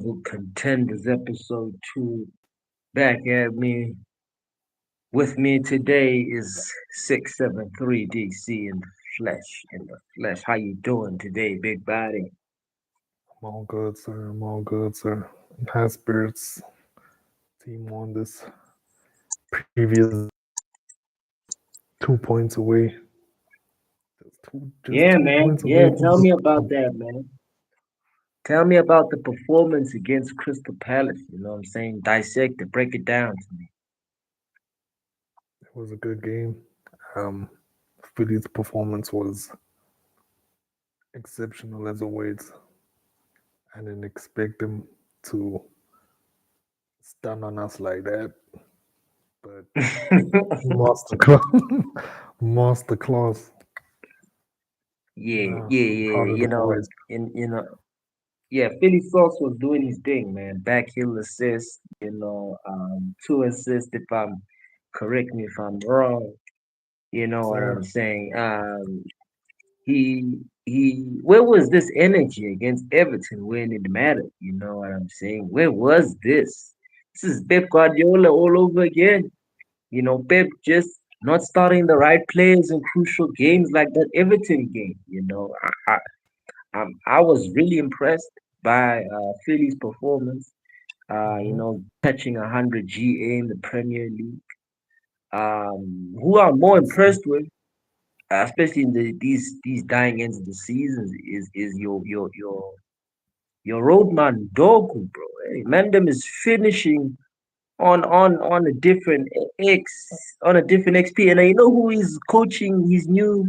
RIVAL Contenders episode 2 back at me. With me today is 673 DC in the flesh. How you doing today, big body? I'm all good, sir. I'm all good, sir. High spirits. Team won this previous game. 2 points away. Just Yeah, two man. points Yeah, away from tell the me about crown. that, man. Tell me about the performance against Crystal Palace. You know what I'm saying? Dissect it, break it down to me. It was a good game. Um, Philly's performance was exceptional as always. I didn't expect them to stun on us like that, but masterclass, masterclass. Yeah, Nah, yeah, I'm yeah. proud of the boys. Yeah, Philly Sauce was doing his thing, man. Back heel assist, two assists if I'm correct me if I'm wrong. You know what Sir, I'm saying? He where was this energy against Everton when it mattered? You know what I'm saying? Where was this? This is Pep Guardiola all over again. You know, Pep just not starting the right players in crucial games like that Everton game. I was really impressed by Philly's performance. hmm Touching 100 GA in the Premier League. Who I'm more yes, sir. impressed with, especially in these dying ends of the seasons, is your roadman Doku, bro. Hey, Mandem is finishing on a different X on a different XP, and you know who is coaching his new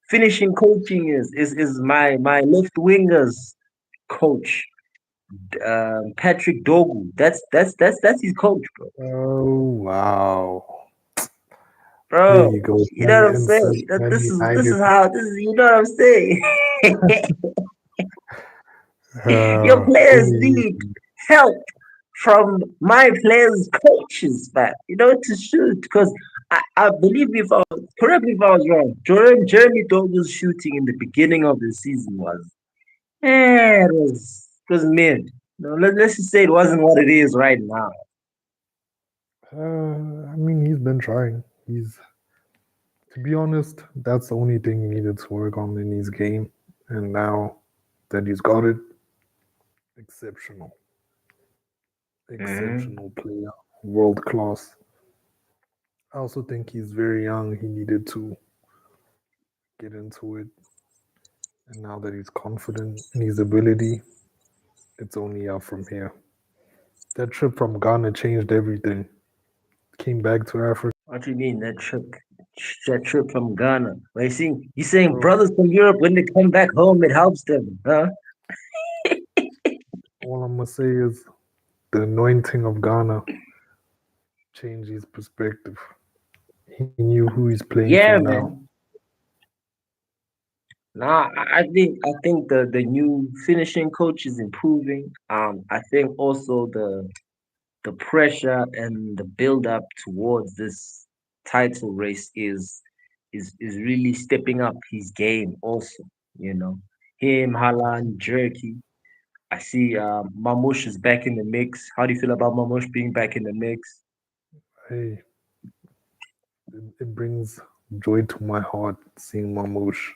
finishing coaching is my left wingers coach. Patrick Dogu. That's his coach, bro. Oh wow! Here Bro, you go, you know playing what I'm insult saying? That Man this United. is how this is. You know what I'm saying? Your players Only need help from my players' coaches, man. You know to shoot because I believe if I correct me if I was wrong. Jeremy Dogu's shooting in the beginning of the season it was mid. No, let's just say it wasn't what it is right now. I mean, he's been trying. To be honest, that's the only thing he needed to work on in his game. And now that he's got it, exceptional, Mhm. exceptional player, world class. I also think he's very young. He needed to get into it. And now that he's confident in his ability, it's only up from here. That trip from Ghana changed everything. Came back to Africa. What you mean that trip from Ghana? Well, you saying Bro, brothers from Europe when they come back home it helps them, huh? all I'm going to say is the anointing of Ghana changed his perspective. He knew who he's playing for Yeah, now. man. Nah, I think the new finishing coach is improving. I think also the pressure and the build up towards this title race is really stepping up his game also. You know, him, Haaland, Jerky. I see Mamush is back in the mix. How do you feel about Mamush being back in the mix? Hey, it brings joy to my heart seeing Mamouche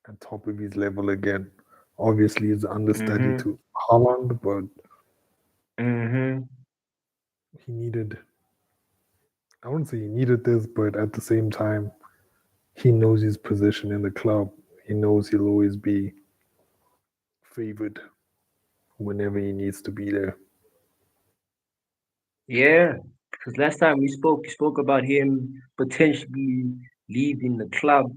at top of his level again. Obviously, he's understudy Mm-hmm. to Holland, but Mm-hmm. he needed, I wouldn't say he needed this, but at the same time, he knows his position in the club. He knows he'll always be favored whenever he needs to be there. Yeah, because last time we spoke about him potentially leaving the club,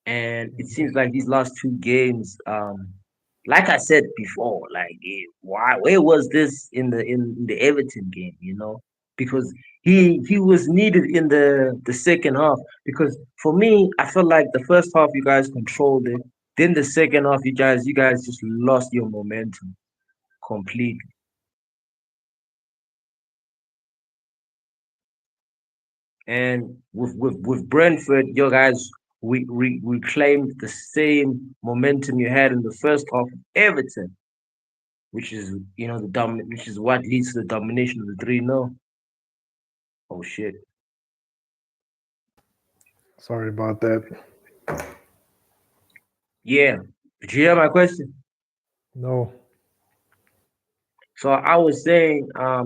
and it Mhm. seems like these last two games, like I said before, like why where was this in the Everton game? You know, because he was needed in the second half. Because for me, I felt like the first half you guys controlled it, then the second half you guys just lost your momentum completely. And with Brentford, you guys we reclaimed the same momentum you had in the first half of Everton. which is which is what leads to the domination of the 3-0. Oh shit. Sorry about that. Yeah. Did you hear my question? No, So I was saying, I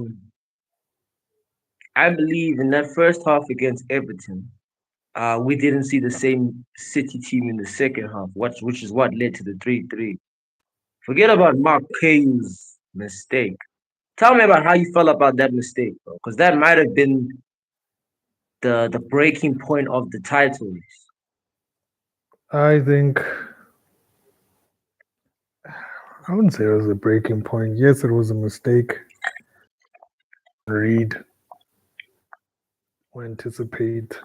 believe in that first half against Everton, we didn't see the same City team in the second half, which is what led to the 3-3. Forget about Mark Kay's mistake. Tell me about how you felt about that mistake, bro, because that might have been the breaking point of the title race. I think I wouldn't say it was a breaking point. Yes, it was a mistake. Read or anticipate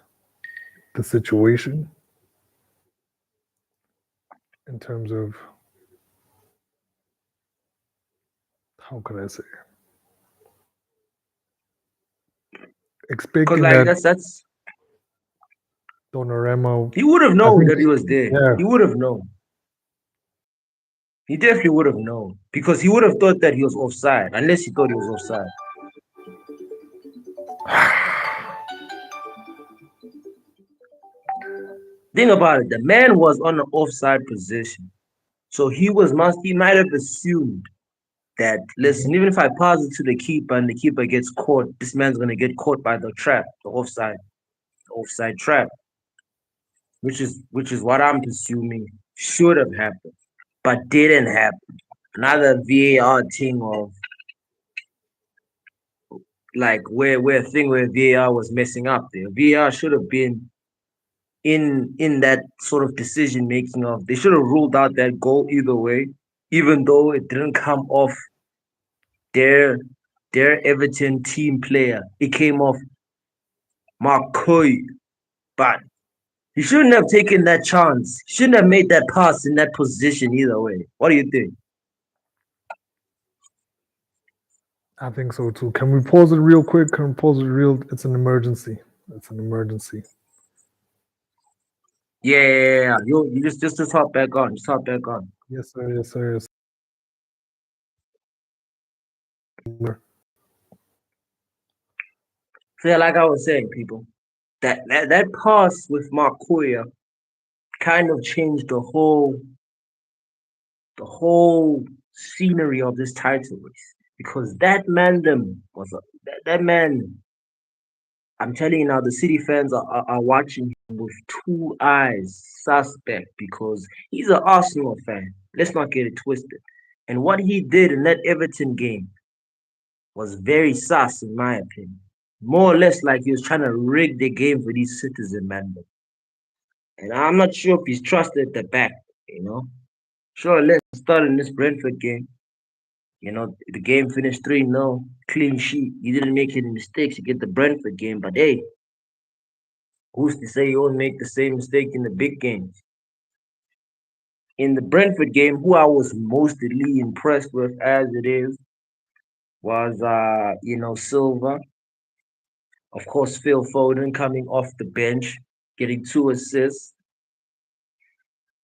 the situation in terms of how could I say Because expecting like that that's Donnarumma. he would have I known think that he was there. yeah, He would have known. He definitely would have known because he would have thought that he was offside, unless he thought he was offside. Think about it. The man was on the offside position, so he might have assumed that listen, even if I pass it to the keeper and the keeper gets caught, this man's gonna get caught by the trap, the offside trap, which is what I'm assuming should have happened, but didn't happen. Another VAR thing of like where a thing where VAR was messing up there. VAR should have been in that sort of decision making of they should have ruled out that goal either way, even though it didn't come off their their Everton team player. It came off McCoy, but he shouldn't have taken that chance. He shouldn't have made that pass in that position either way. What do you think? I think so too. Can we pause it real quick? Can we pause it real? It's an emergency. It's an emergency. Yeah. You just hop back on. Just hop back on. Yes, sir. Yes, sir. Yes. Sir. So yeah, like I was saying, people, that pass with Marcoya kind of changed the whole scenery of this title race because that man. I'm telling you now, the City fans are watching him with two eyes, suspect, because he's an Arsenal fan. Let's not get it twisted. And what he did in that Everton game was very sus, in my opinion. More or less like he was trying to rig the game for these citizen men. And I'm not sure if he's trusted at the back, you know. Sure, let's start in this Brentford game. The game finished 3-0, clean sheet. You didn't make any mistakes. You get the Brentford game, but hey, who's to say you won't make the same mistake in the big games? In the Brentford game, who I was mostly impressed with as it is was Silva. Of course, Phil Foden coming off the bench, getting 2 assists.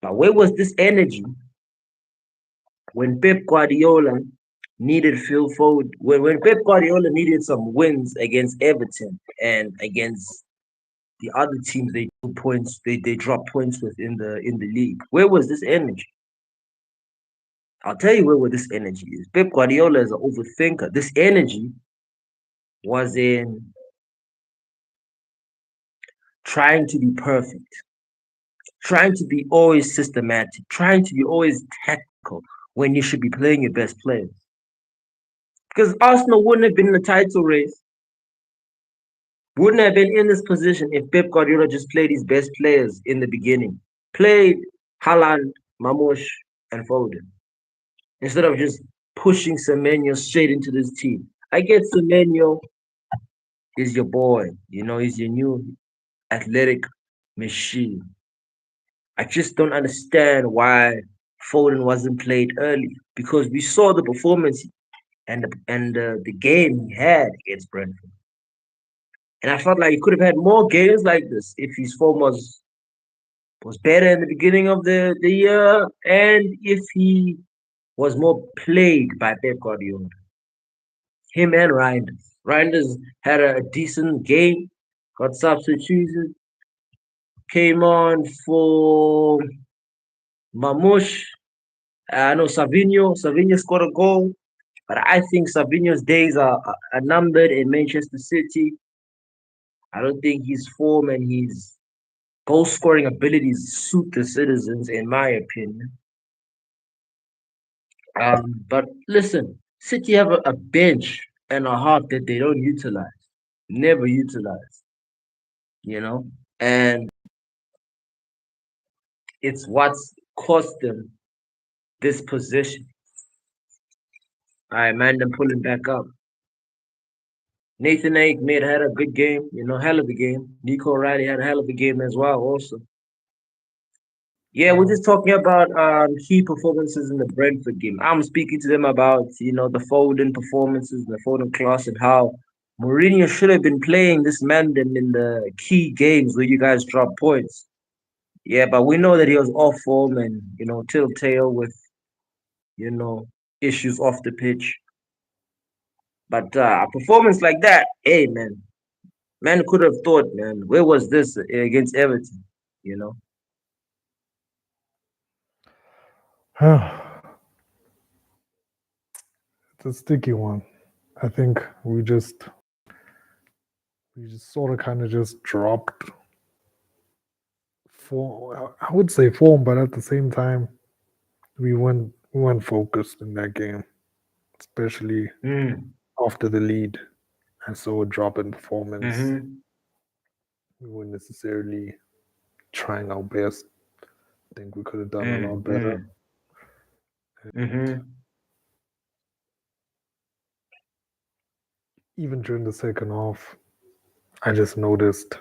But where was this energy when Pep Guardiola needed Phil Foden? When Pep Guardiola needed some wins against Everton and against the other teams they drop points with in the league. Where was this energy? I'll tell you where this energy is. Pep Guardiola is an overthinker. This energy was in trying to be perfect, trying to be always systematic, trying to be always tactical when you should be playing your best players. Because Arsenal wouldn't have been in the title race, wouldn't have been in this position if Pep Guardiola just played his best players in the beginning. Played Haaland, Mamush, and Foden instead of just pushing Semenyo straight into this team. I get Semenyo is your boy, he's your new athletic machine. I just don't understand why Foden wasn't played early because we saw the performance and the game he had against Brentford. And I felt like he could have had more games like this if his form was better in the beginning of the year and if he was more plagued by Pep Guardiola. Him and Reinders. Reinders had a decent game, got substituted, came on for Mamush. I know Savinho. Savinho scored a goal, but I think Savinho's days are numbered in Manchester City. I don't think his form and his goal scoring abilities suit the citizens, in my opinion. But listen, City have a bench and a heart that they don't utilize, never utilize, you know, and it's what's cost them this position. I mind them pulling back up. Nathan Ake made had a good game, hell of a game. Nico Riley had a hell of a game as well, also. Yeah, we're Uh, just talking about key performances in the Brentford game. I'm speaking to them about, the Foden performances, the Foden class, and how Mourinho should have been playing this man them in the key games where you guys drop points. Yeah, but we know that he was off form and, telltale with, you know, issues off the pitch. But a performance like that, hey man could have thought, man, where was this against Everton? You know? it's a sticky one. I think we just sort of kind of just dropped form. I would say form, but at the same time, we weren't focused in that game, especially Mm, after the lead. I saw a drop in performance. mm-hmm, We weren't necessarily trying our best. I think we could have done a lot mm, better. mm, mm-hmm. Even during the second half, I just noticed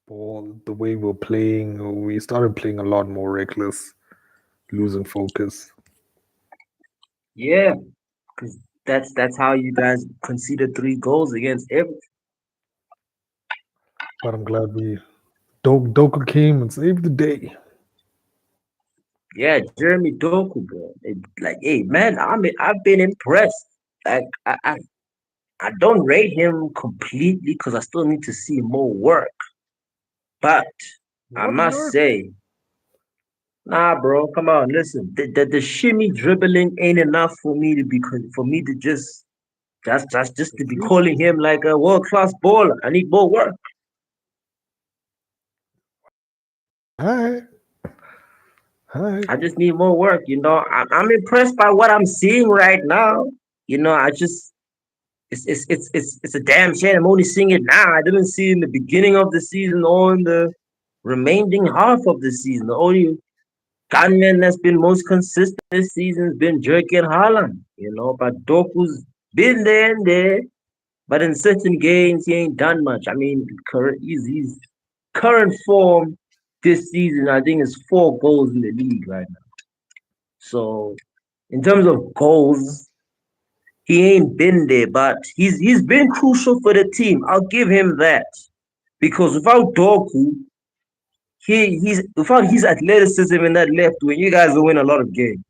ball the way we're playing. We started playing a lot more reckless, losing focus. Yeah, because that's how you guys conceded 3 goals against Everton. But I'm glad Doku came and saved the day. Yeah, Jeremy Doku, bro. Like, hey, man, I've been impressed. Like, I don't rate him completely because I still need to see more work. But I What must work? say, nah, bro, come on, listen. The shimmy dribbling ain't enough for me to for me to just to be Assist? calling him like a world class baller. I need more work. Hi, hi. I just need more work. I'm impressed by what I'm seeing right now. I just it's a damn shame I'm only seeing it now. I didn't see it in the beginning of the season or in the remaining half of the season. The only gunman that's been most consistent this season has been Jurgen Haaland. But Doku's been there and there, but in certain games he ain't done much. I mean, his current form this season, I think, is 4 goals in the league right now. So in terms of goals, he ain't been there, but he's been crucial for the team. I'll give him that because without Doku, he's without his athleticism in that left wing, you guys will win a lot of games.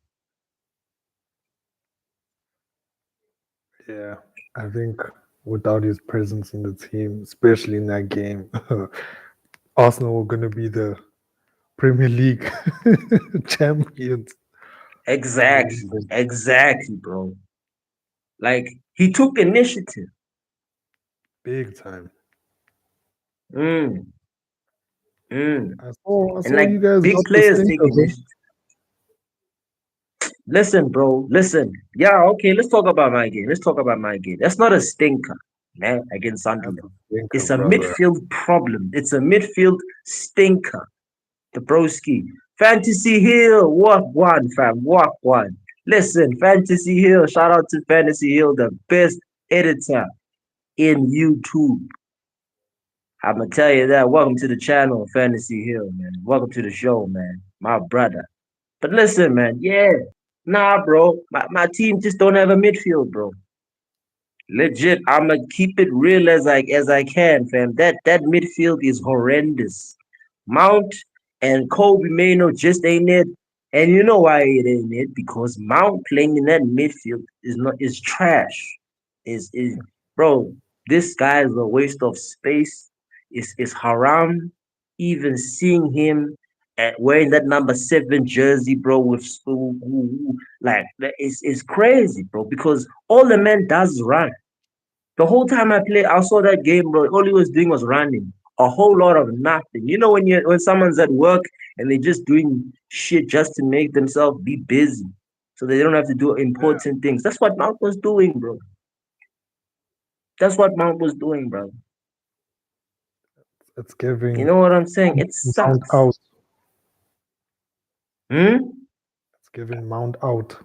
Yeah, I think without his presence in the team, especially in that game, Arsenal were going to be the Premier League champions. I really Exactly, think exactly, bro. Like he took initiative. big time. Mm, mm. I And saw like you guys big got the players take stinkers. initiative. Listen, bro. Listen. Yeah, okay. Let's talk about my game. Let's talk about my game. That's not a stinker, man, against That's Sunderland. a stinker, It's a brother. midfield problem. It's a midfield stinker. The broski. Fantasy Hill. Walk one, fam. Walk one. Listen, Fantasy Hill. Shout out to Fantasy Hill, the best editor in YouTube. I'm gonna tell you that. Welcome to the channel, Fantasy Hill, man. Welcome to the show, man. My brother. But listen, man. Yeah. Nah, bro. My team just don't have a midfield, bro. Legit. I'ma keep it real as I can, fam. That midfield is horrendous. Mount and Kobe Mano just ain't it. And you know why it ain't it? Because Mount playing in that midfield is trash. Is bro, this guy is a waste of space. Is haram. Even seeing him wearing that number 7 jersey, bro, with like it's crazy, bro. Because all the man does is run. The whole time I saw that game, bro. All he was doing was running. A whole lot of nothing. You know when someone's at work and they're just doing shit just to make themselves be busy, so they don't have to do Yeah, important things. That's what Mount was doing, bro. That's what Mount was doing, bro. it's You giving know what I'm saying? It Mount sucks. out. Hmm? It's giving Mount out.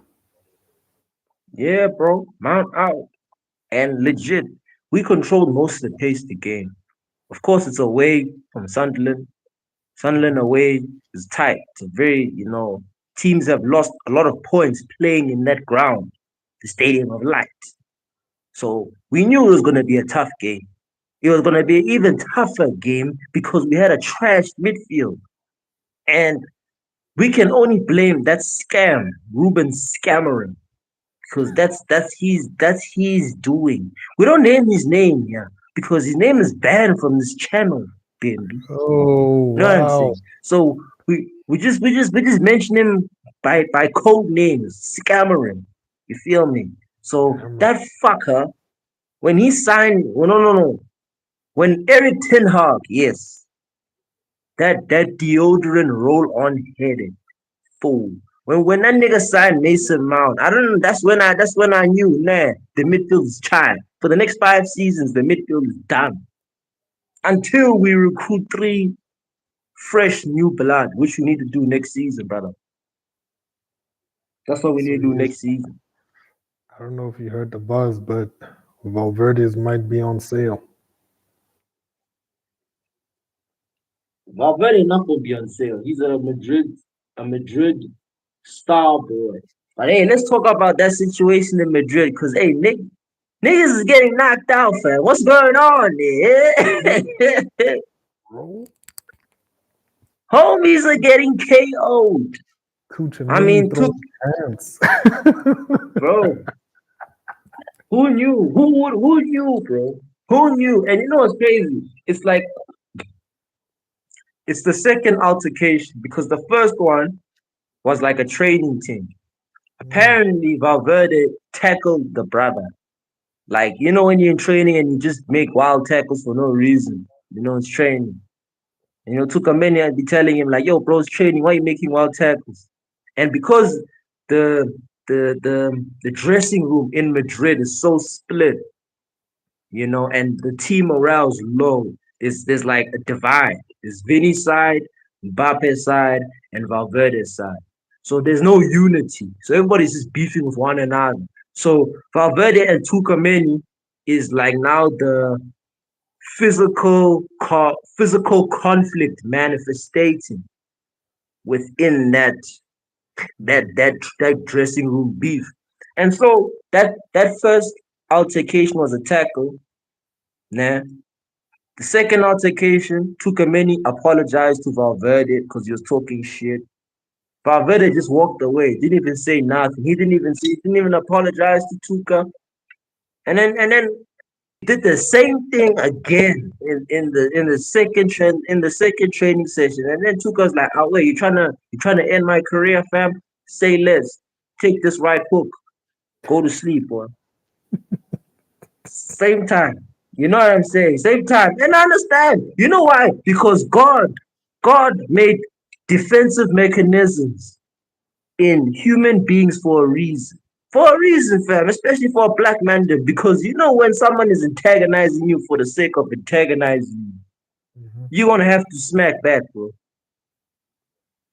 Yeah, bro. Mount out. And legit, we controlled most of the pace of the game. Of course, it's away from Sunderland. Sunderland Hmm. away is tight. It's a very, teams have lost a lot of points playing in that ground, the Stadium of Light. So we knew it was going to be a tough game. It was going to be an even tougher game because we had a trashed midfield. And we can only blame that scam, Ruben Scammering, because that's his doing. We don't name his name here because his name is banned from this channel, BNB. Oh You know what I'm wow! saying? So we just mention him by code names, scammering. You feel me? So Camera. that fucker, when he signed, well, no, no, no, when Eric Ten Hag, yes, that deodorant roll on headed fool. When that nigga signed Mason Mount, I don't know. That's when I knew, nah, the midfield is chine. For the next 5 seasons, the midfield is done until we recruit 3 fresh new blood, which we need to do next season, brother. That's what we So need to do you, next season. I don't know if you heard the buzz, but Valverde's might be on sale. Valverde not gonna be on sale. He's a Madrid star boy. But hey, let's talk about that situation in Madrid, cause hey, niggas is getting knocked out, fam. What's going on there? Bro, Homies are getting KO'd. I Cuccinelli mean, took throwing hands. bro. Who knew? Who knew, bro? Who knew? And you know what's crazy? It's like it's the second altercation because the first one was like a training team. Mm, Apparently, Valverde tackled the brother. Like, when you're in training and you just make wild tackles for no reason. It's training. Took a minute and be telling him like, "Yo, bro, it's training. Why are you making wild tackles?" And because the the dressing room in Madrid is so split, and the team morale is low. There's like a divide. There's Vinny's side, Mbappe's side, and Valverde's side. So there's no unity. So everybody's just beefing with one another. So Valverde and Tukameni is like now the physical conflict manifesting within mm, that dressing room beef. And so that first altercation was a tackle. Nah, the second altercation, Tukameni apologized to Valverde because he was talking shit. Valverde just walked away, didn't even say nothing. He didn't even apologize to Tuka. And then did the same thing again in the second training session. And then Tuka's like, "Oh wait, you trying to end my career, fam? Say less. Take this right hook. Go to sleep, boy." Same time. You know what I'm saying? Same time. And I understand. You know why? Because God made defensive mechanisms in human beings for a reason. For a reason, fam, especially for a black man, because when someone is antagonizing you for the sake of antagonizing you, mhm. you're gonna have to smack back, bro.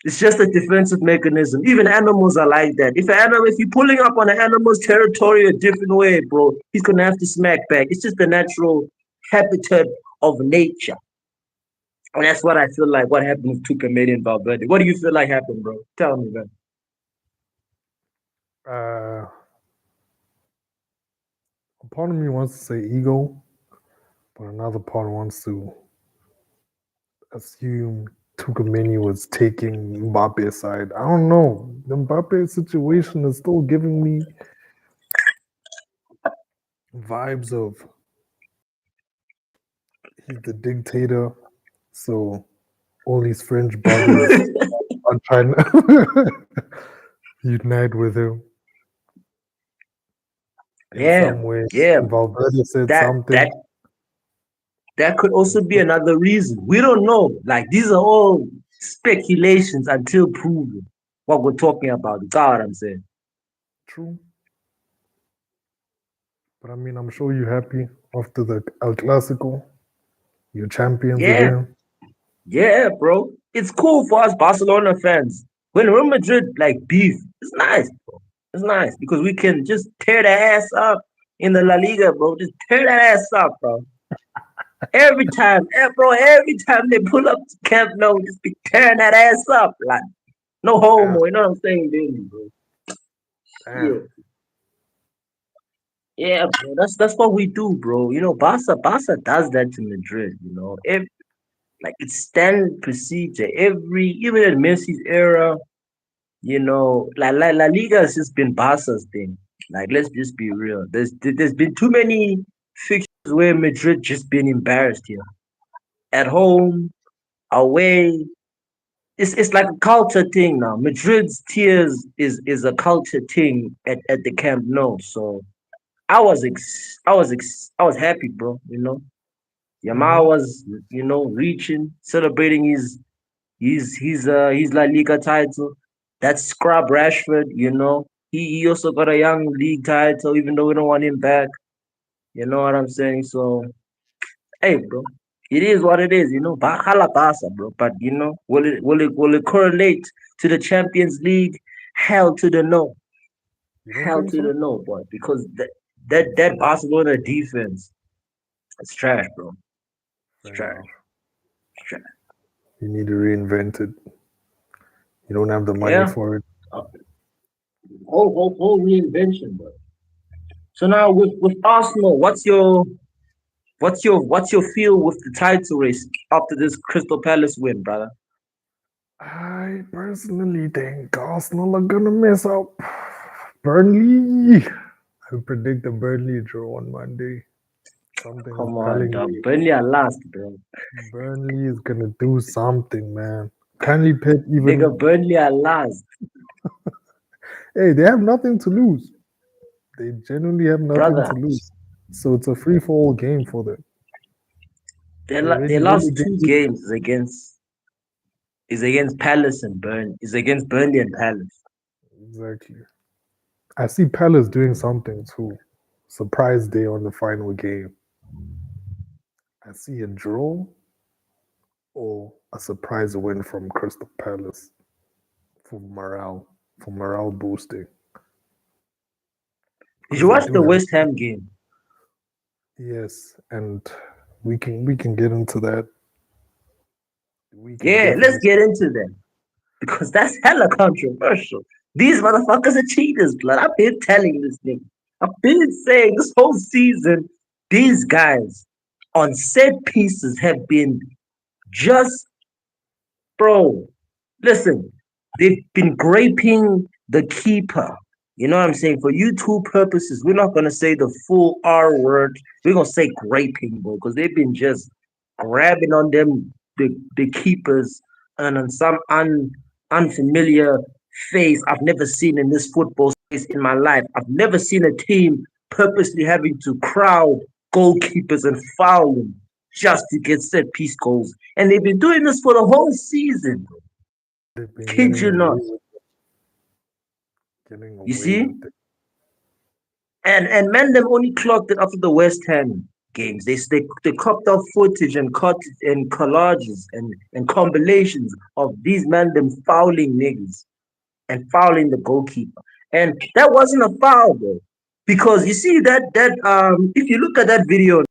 It's just a defensive mechanism. Even animals are like that. If you're pulling up on an animal's territory a different way, bro, he's gonna have to smack back. It's just the natural habitat of nature. And that's what I feel like what happened with Tuca and Valverde. What do you feel like happened, bro? Tell me, man. Uh, a part of me wants to say ego, but another part wants to assume. Tukameni was taking Mbappe's side. I don't know. The Mbappe situation is still giving me vibes of he's the dictator, so all his French brothers are trying to unite with him in Yeah, some way. yeah. Valverde said That that something. that could also be another reason. We don't know. Like these are all speculations until proven. What we're talking about. That's all I'm saying. True. But I mean, I'm sure you're happy after the El Clasico. You're champions Yeah, again. yeah, bro. It's cool for us Barcelona fans. When Real Madrid like beef, it's nice, bro. It's nice because we can just tear their ass up in the La Liga, bro. Just tear that ass up, bro. Every time, bro, every time they pull up to Camp Nou, just be tearing that ass up. Like, no Damn, homo, you know what I'm saying, baby, bro? damn. Yeah. Yeah, bro. That's what we do, bro. You know, Barca does that to Madrid, you know. Like it's standard procedure. Even in Messi's era, you know, La Liga has just been Barca's thing. Like, let's just be real. There's been too many fixtures where Madrid just been embarrassed here. At home, away. It's like a culture thing now. Madrid's tears is a culture thing at the Camp Nou. So I was happy, bro. You know, Yamal Hmm. was reaching, celebrating his La Liga title. That scrub Rashford, he also got a young league title, even though we don't want him back. You know what I'm saying? So hey, bro, it is what it is. You know, Bahala Basa, bro. But will it correlate to the Champions League? Hell to the no, You don't hell think to so? the no, boy. Because that Barcelona defense, it's trash, bro. It's Fair trash. enough. It's trash. You need to reinvent it. You don't have the money Yeah, for it. uh, whole reinvention, bro. So now with Arsenal, what's your feel with the title race after this Crystal Palace win, brother? I personally think Arsenal are gonna mess up. Burnley. I predict a Burnley draw on Monday. Something is Come on, telling dog. me Burnley are last, bro. Burnley is gonna do something, man. Apparently, Pep Nigga, even Burnley are last, hey, they have nothing to lose. They genuinely have nothing brother. to lose. So it's a free for all game for them. They're Their already last two relegated. games is against Palace and Burn is against Burnley and Palace. Exactly. I see Palace doing something too. Surprise day on the final game. I see a draw or a surprise win from Crystal Palace for morale boosting. Did Because you they watch do the have West Ham game? yes, and we can get into that. We can Yeah, let's definitely get into that because that's hella controversial. These motherfuckers are cheaters, blood. I've been telling this thing. I've been saying this whole season. These guys on set pieces have been just, bro. Listen, they've been graping the keeper. You know what I'm saying? For YouTube purposes, we're not gonna say the full R word. We're gonna say graping, bro, because they've been just grabbing on them the keepers and on some unfamiliar face I've never seen in this football space in my life. I've never seen a team purposely having to crowd goalkeepers and foul them just to get set piece goals. And they've been doing this for the whole season. they've been Kid getting you away not. with getting You away see? with it. And man, them only clocked it after the West Ham games. They copped off footage and cut and collages and compilations of these man them fouling niggas and fouling the goalkeeper. And that wasn't a foul though. Because you see that if you look at that video,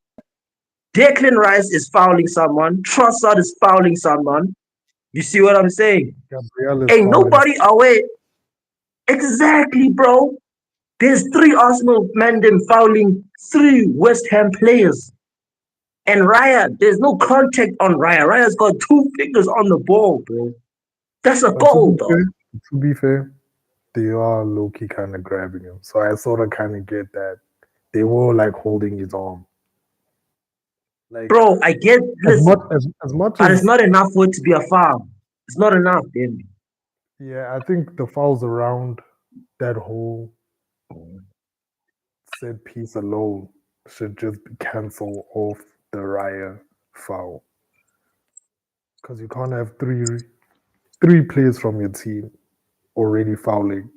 Declan Rice is fouling someone, Trossard is fouling someone. You see what I'm saying? Gabriel is Ain't fouling. nobody away. Exactly, bro. There's three Arsenal men them fouling three West Ham players. And Raya, there's no contact on Raya. Raya's got two fingers on the ball, bro. That's a But goal, dog. to be fair, they are low key kind of grabbing him. So I sort of kind of get that. They were like holding his arm. Like Bro, I get, listen, as much but it's as not enough for it to be a foul. It's not enough, baby. yeah, I think the fouls around that whole set piece alone should just cancel off the Raya foul because you can't have three players from your team already fouling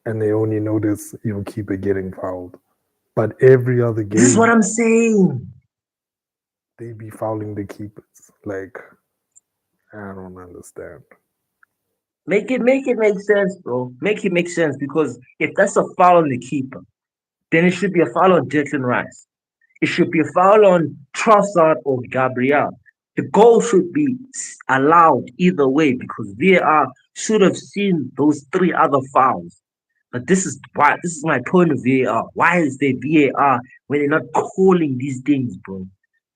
and they only notice your keeper getting fouled. But every other This is what game, I'm saying. they be fouling the keepers. Like, I don't understand. Make it make sense, bro. Make it make sense because if that's a foul on the keeper, then it should be a foul on Declan Rice. It should be a foul on Trossard or Gabriel. The goal should be allowed either way because VAR should have seen those three other fouls. But this is my point of VAR. Why is there VAR when they're not calling these things, bro?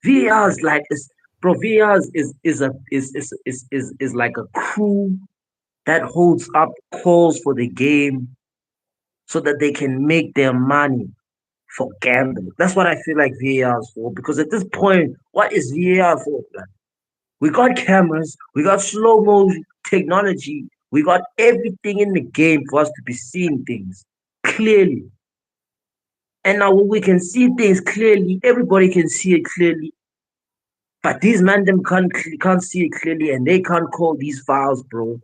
VAR is like bro. VAR is like a crew that holds up calls for the game so that they can make their money for gambling. That's what I feel like VAR is for. Because at this point, what is VAR for? Man? We got cameras, we got slow mo technology, we got everything in the game for us to be seeing things clearly. And now when we can see things clearly, everybody can see it clearly. But these men them can't see it clearly and they can't call these fouls, bro.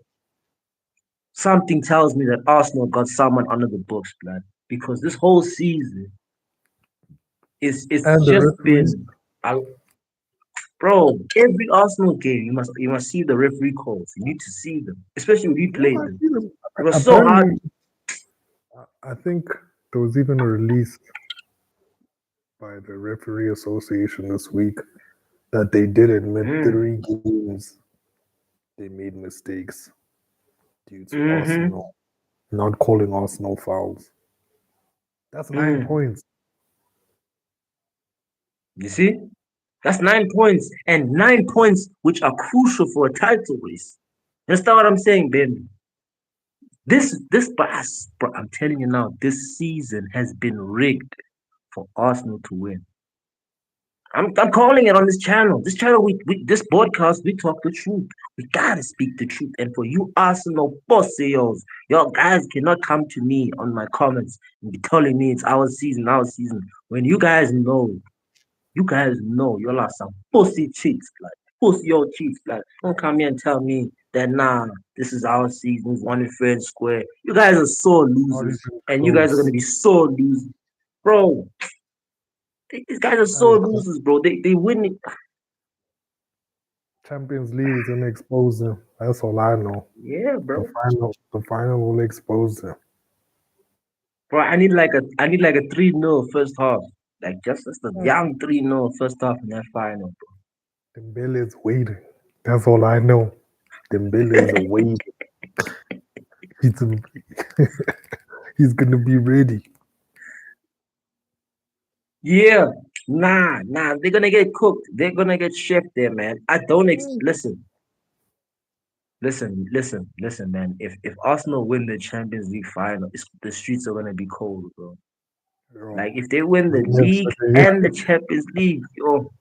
Something tells me that Arsenal got someone under the books, blood. Because this whole season is it's And the just referees, been bro, every Arsenal game you must see the referee calls. You need to see them, especially when we yeah, played I them. see them. It was so hard. Apparently, I think there was even a release by the referee association this week that they did admit Mm, 3 games they made mistakes due to mm-hmm, Arsenal not calling Arsenal fouls. That's nine mm. points. You see, that's 9 points, and 9 points which are crucial for a title race. Understand what I'm saying, Ben? This pass, bro. I'm telling you now, this season has been rigged for Arsenal to win. I'm calling it on this channel. This channel, this podcast, we talk the truth. We gotta speak the truth. And for you Arsenal bosses, y'all guys cannot come to me on my comments and be telling me it's our season, our season. When you guys know y'all are some pussy cheeks, like pussy old cheeks. Like don't come here and tell me that nah, this is our season, it's one in fair and square. You guys are sore Not losers, even and you guys are close. gonna be sore losers, bro. These guys are That is sore losers, bro. They win it. Champions League is gonna expose them. That's all I know. Yeah, bro. The final will expose them. Bro, I need like a 3-0 first half. Like just a young 3-0 first half in that final, Dembele is waiting. That's all I know. Dembele is waiting. He's he's gonna be ready. yeah. Nah. They're gonna get cooked. They're gonna get chefed there, man. I don't listen, man. If Arsenal win the Champions League final, the streets are gonna be cold, bro. Bro, Like if they win the against league the and the Champions League, yo,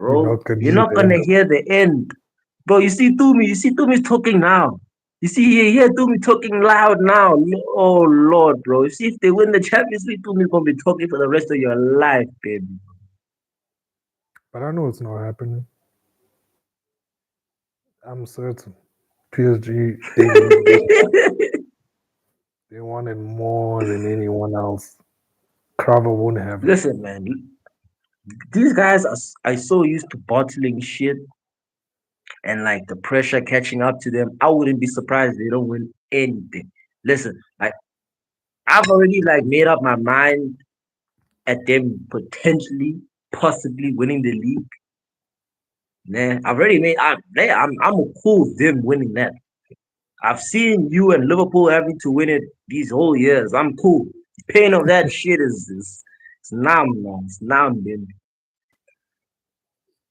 you're bro, not gonna you're hear not the end gonna of hear the end. Bro, you see Toomey's talking now. You see, you hear Toomey talking loud now. Oh Lord, bro. You see, if they win the Champions League, Toomey's gonna be talking for the rest of your life, baby. it. But I know it's not happening. I'm certain. PSG they want it more than anyone else. Cravo won't have it. Listen, man, these guys are so used to bottling shit and like the pressure catching up to them. I wouldn't be surprised if they don't win anything. Listen, like I've already like made up my mind at them potentially, possibly winning the league. Nah, I've already made. I'm cool with them winning that. I've seen you and Liverpool having to win it these whole years. I'm cool. The pain of that shit is it's numb, man. It's numb, man.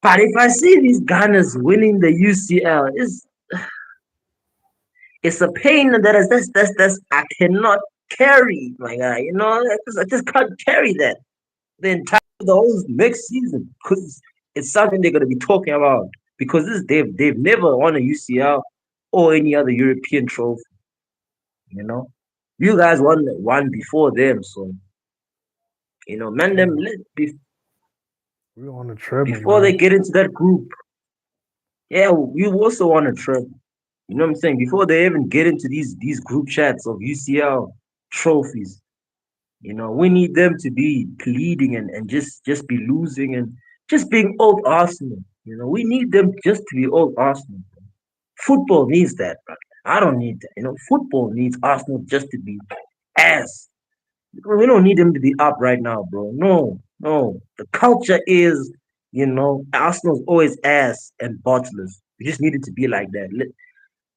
But if I see these Gunners winning the UCL, it's a pain that's I cannot carry, my guy. You know, I just can't carry that the entire the whole next season because it's something they're gonna be talking about because they've never won a UCL or any other European trophy. You know, you guys won one before them, so man, Yeah, them we on a treble, before they man. get into that group. Yeah, we also want a trip. You know what I'm saying? Before they even get into these group chats of UCL trophies, we need them to be pleading and just be losing and just being old Arsenal. We need them just to be old Arsenal. Football needs that, bro. I don't need that. Football needs Arsenal just to be ass. We don't need them to be up right now, bro. No, no. The culture is, Arsenal's always ass and bottlers. We just need it to be like that.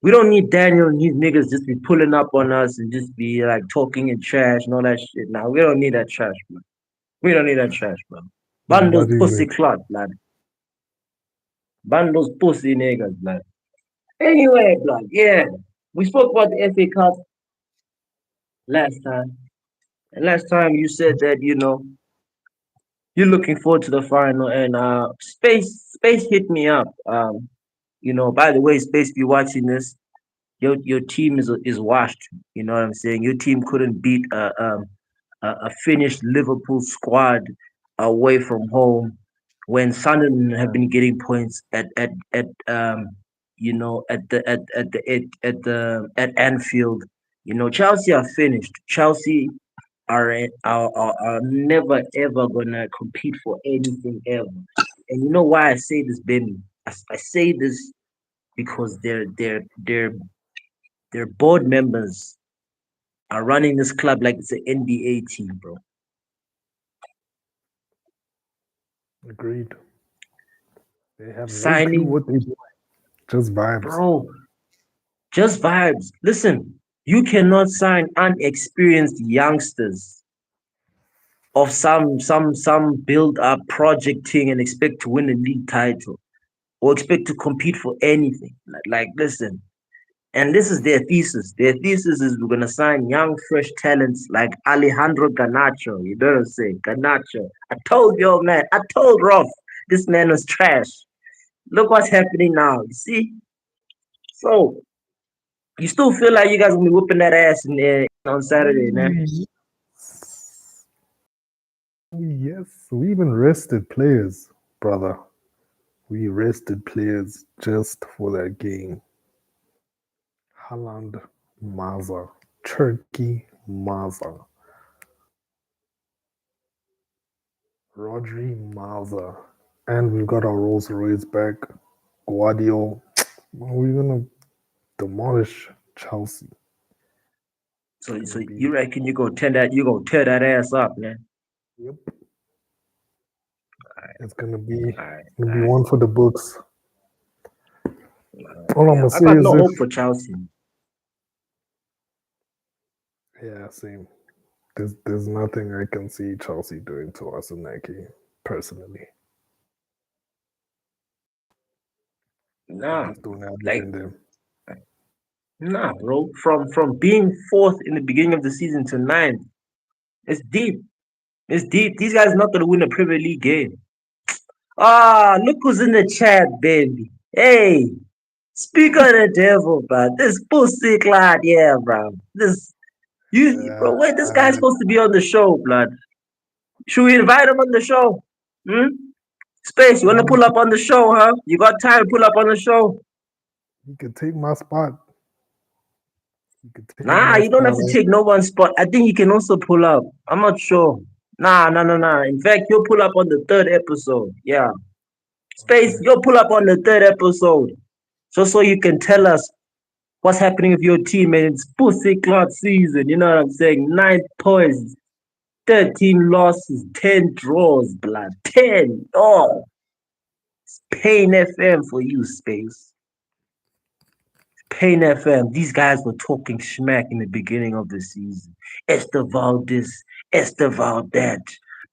We don't need Daniel and his niggas just be pulling up on us and just be like talking and trash and all that shit. Now we don't need that trash, bro. We don't need that trash, bro. Bandos Nobody pussy even. clot, blood. Bandos pussy niggas, blood. Anyway, blood, yeah. We spoke about the FA Cup last time. And last time you said that, you're looking forward to the final and Space hit me up. By the way, Space, be watching this. Your team is washed. You know what I'm saying? Your team couldn't beat a finished Liverpool squad away from home when Sunderland have Yeah, been getting points at Anfield. Chelsea are finished. Chelsea are never ever gonna compete for anything ever. And you know why I say this, Benny? I say this because their board members are running this club like it's an NBA team, bro. agreed. They have no clue Signing, what they do. Just vibes. bro, just vibes. Listen, you cannot sign unexperienced youngsters of some build up projecting and expect to win a league title or expect to compete for anything. Listen, and this is their thesis. Their thesis is we're gonna sign young, fresh talents like Alejandro Garnacho. You know what I'm saying? Garnacho. I told you, man. I told Roth this man was trash. Look what's happening now. You see? So you still feel like you guys gonna be whooping that ass in there on Saturday, man? Oh, yes. We even rested players, brother. We rested players just for that game. Haaland, Maza, Turkey, Maza, Rodri, Maza, and we've got our Rolls Royce back. Guardiola. We're gonna demolish Chelsea. It's So gonna you be. reckon you gonna tear that ass up, man? Yep. All right, Gonna all be right. one for the books. All I'm Yeah, gonna I say got is no if hope for Chelsea. yeah, same. There's nothing I can see Chelsea doing to us in that game, personally. I Nah, just don't have it like in them. nah, bro. From being fourth in the beginning of the season to ninth, it's deep. It's deep. These guys not gonna win a Premier League game. Ah, look who's in the chat, baby. Hey, speak of the devil, bro. This pussy clot, yeah, bro. Uh, Bro. Wait, this guy's supposed to be on the show, blood. Should we invite him on the show? Hmm? Space, you wanna no, pull up on the show, huh? You got time to pull up on the show? he could take my spot. He could take Nah, my you don't spot. have to take no one's spot. I think you can also pull up. I'm not sure. Nah, nah, nah, nah. In fact, you'll pull up on the third episode. Yeah. Space, Okay. you'll pull up on the third episode. Just so you can tell us what's happening with your team and it's pussy clot season. You know what I'm saying? 9 points, 13 losses, 10 draws, blood. 10. Oh, Pain FM for you, Space. Pain FM. These guys were talking smack in the beginning of the season. Esteval this, Esteval that.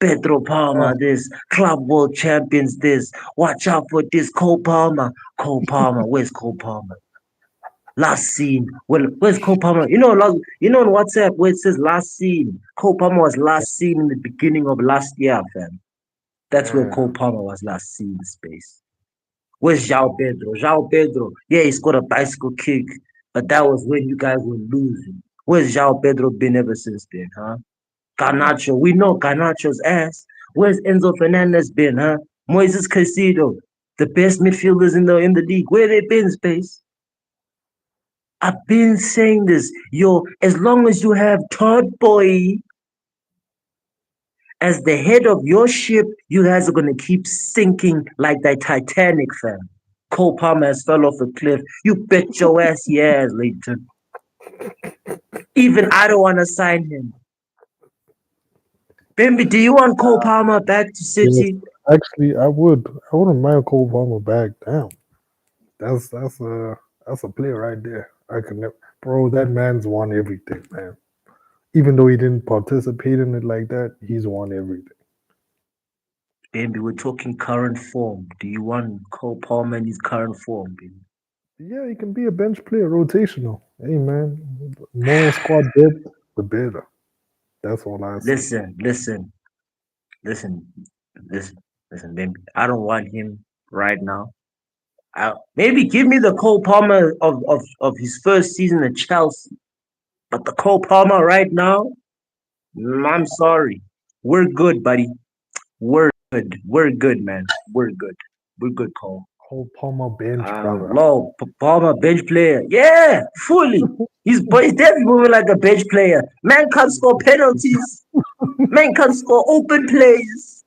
Pedro Palma Oh, this, Club World Champions this. Watch out for this Cole Palmer. Cole Palmer, where's Cole Palmer? Last scene. Well, where's Cole Palmer? On WhatsApp where it says last scene. Cole Palmer was last seen in the beginning of last year, fam. That's where Cole damn. Palmer was last seen in space. Where's João Pedro? João Pedro, yeah, he scored a bicycle kick, but that was when you guys were losing. Where's João Pedro been ever since then, huh? Garnacho, we know Garnacho's ass. Where's Enzo Fernandez been, huh? Moises Caicedo, the best midfielders in the league. Where they been, space? I've been saying this, yo. As long as you have Todd Boy as the head of your ship, you guys are gonna keep sinking like that Titanic, fam. Cole Palmer has fell off a cliff. You bet your ass he has, Leighton. Even I don't want to sign him. Bimby, do you want Cole Palmer back to Yes, City? actually, I would. I wouldn't mind Cole Palmer back. Damn, that's a player right there. I could never, bro. That man's won everything, man. Even though he didn't participate in it like that, he's won everything. Bimby, we're talking current form. Do you want Cole Palmer in his current form, Bimby? Yeah, he can be a bench player, rotational. Hey, man, more squad depth, the better. That's all I say. Listen, listen, listen, listen, listen, Bimby. I don't want him right now. Maybe give me the Cole Palmer of his first season at Chelsea. But the Cole Palmer right now, I'm sorry. We're good, buddy. We're good. We're good, man. We're good. We're good, Cole. Cole Palmer bench, brother. Low Palmer bench player. Yeah, fully. He's definitely moving like a bench player. Man can't score penalties. Man can't score open plays.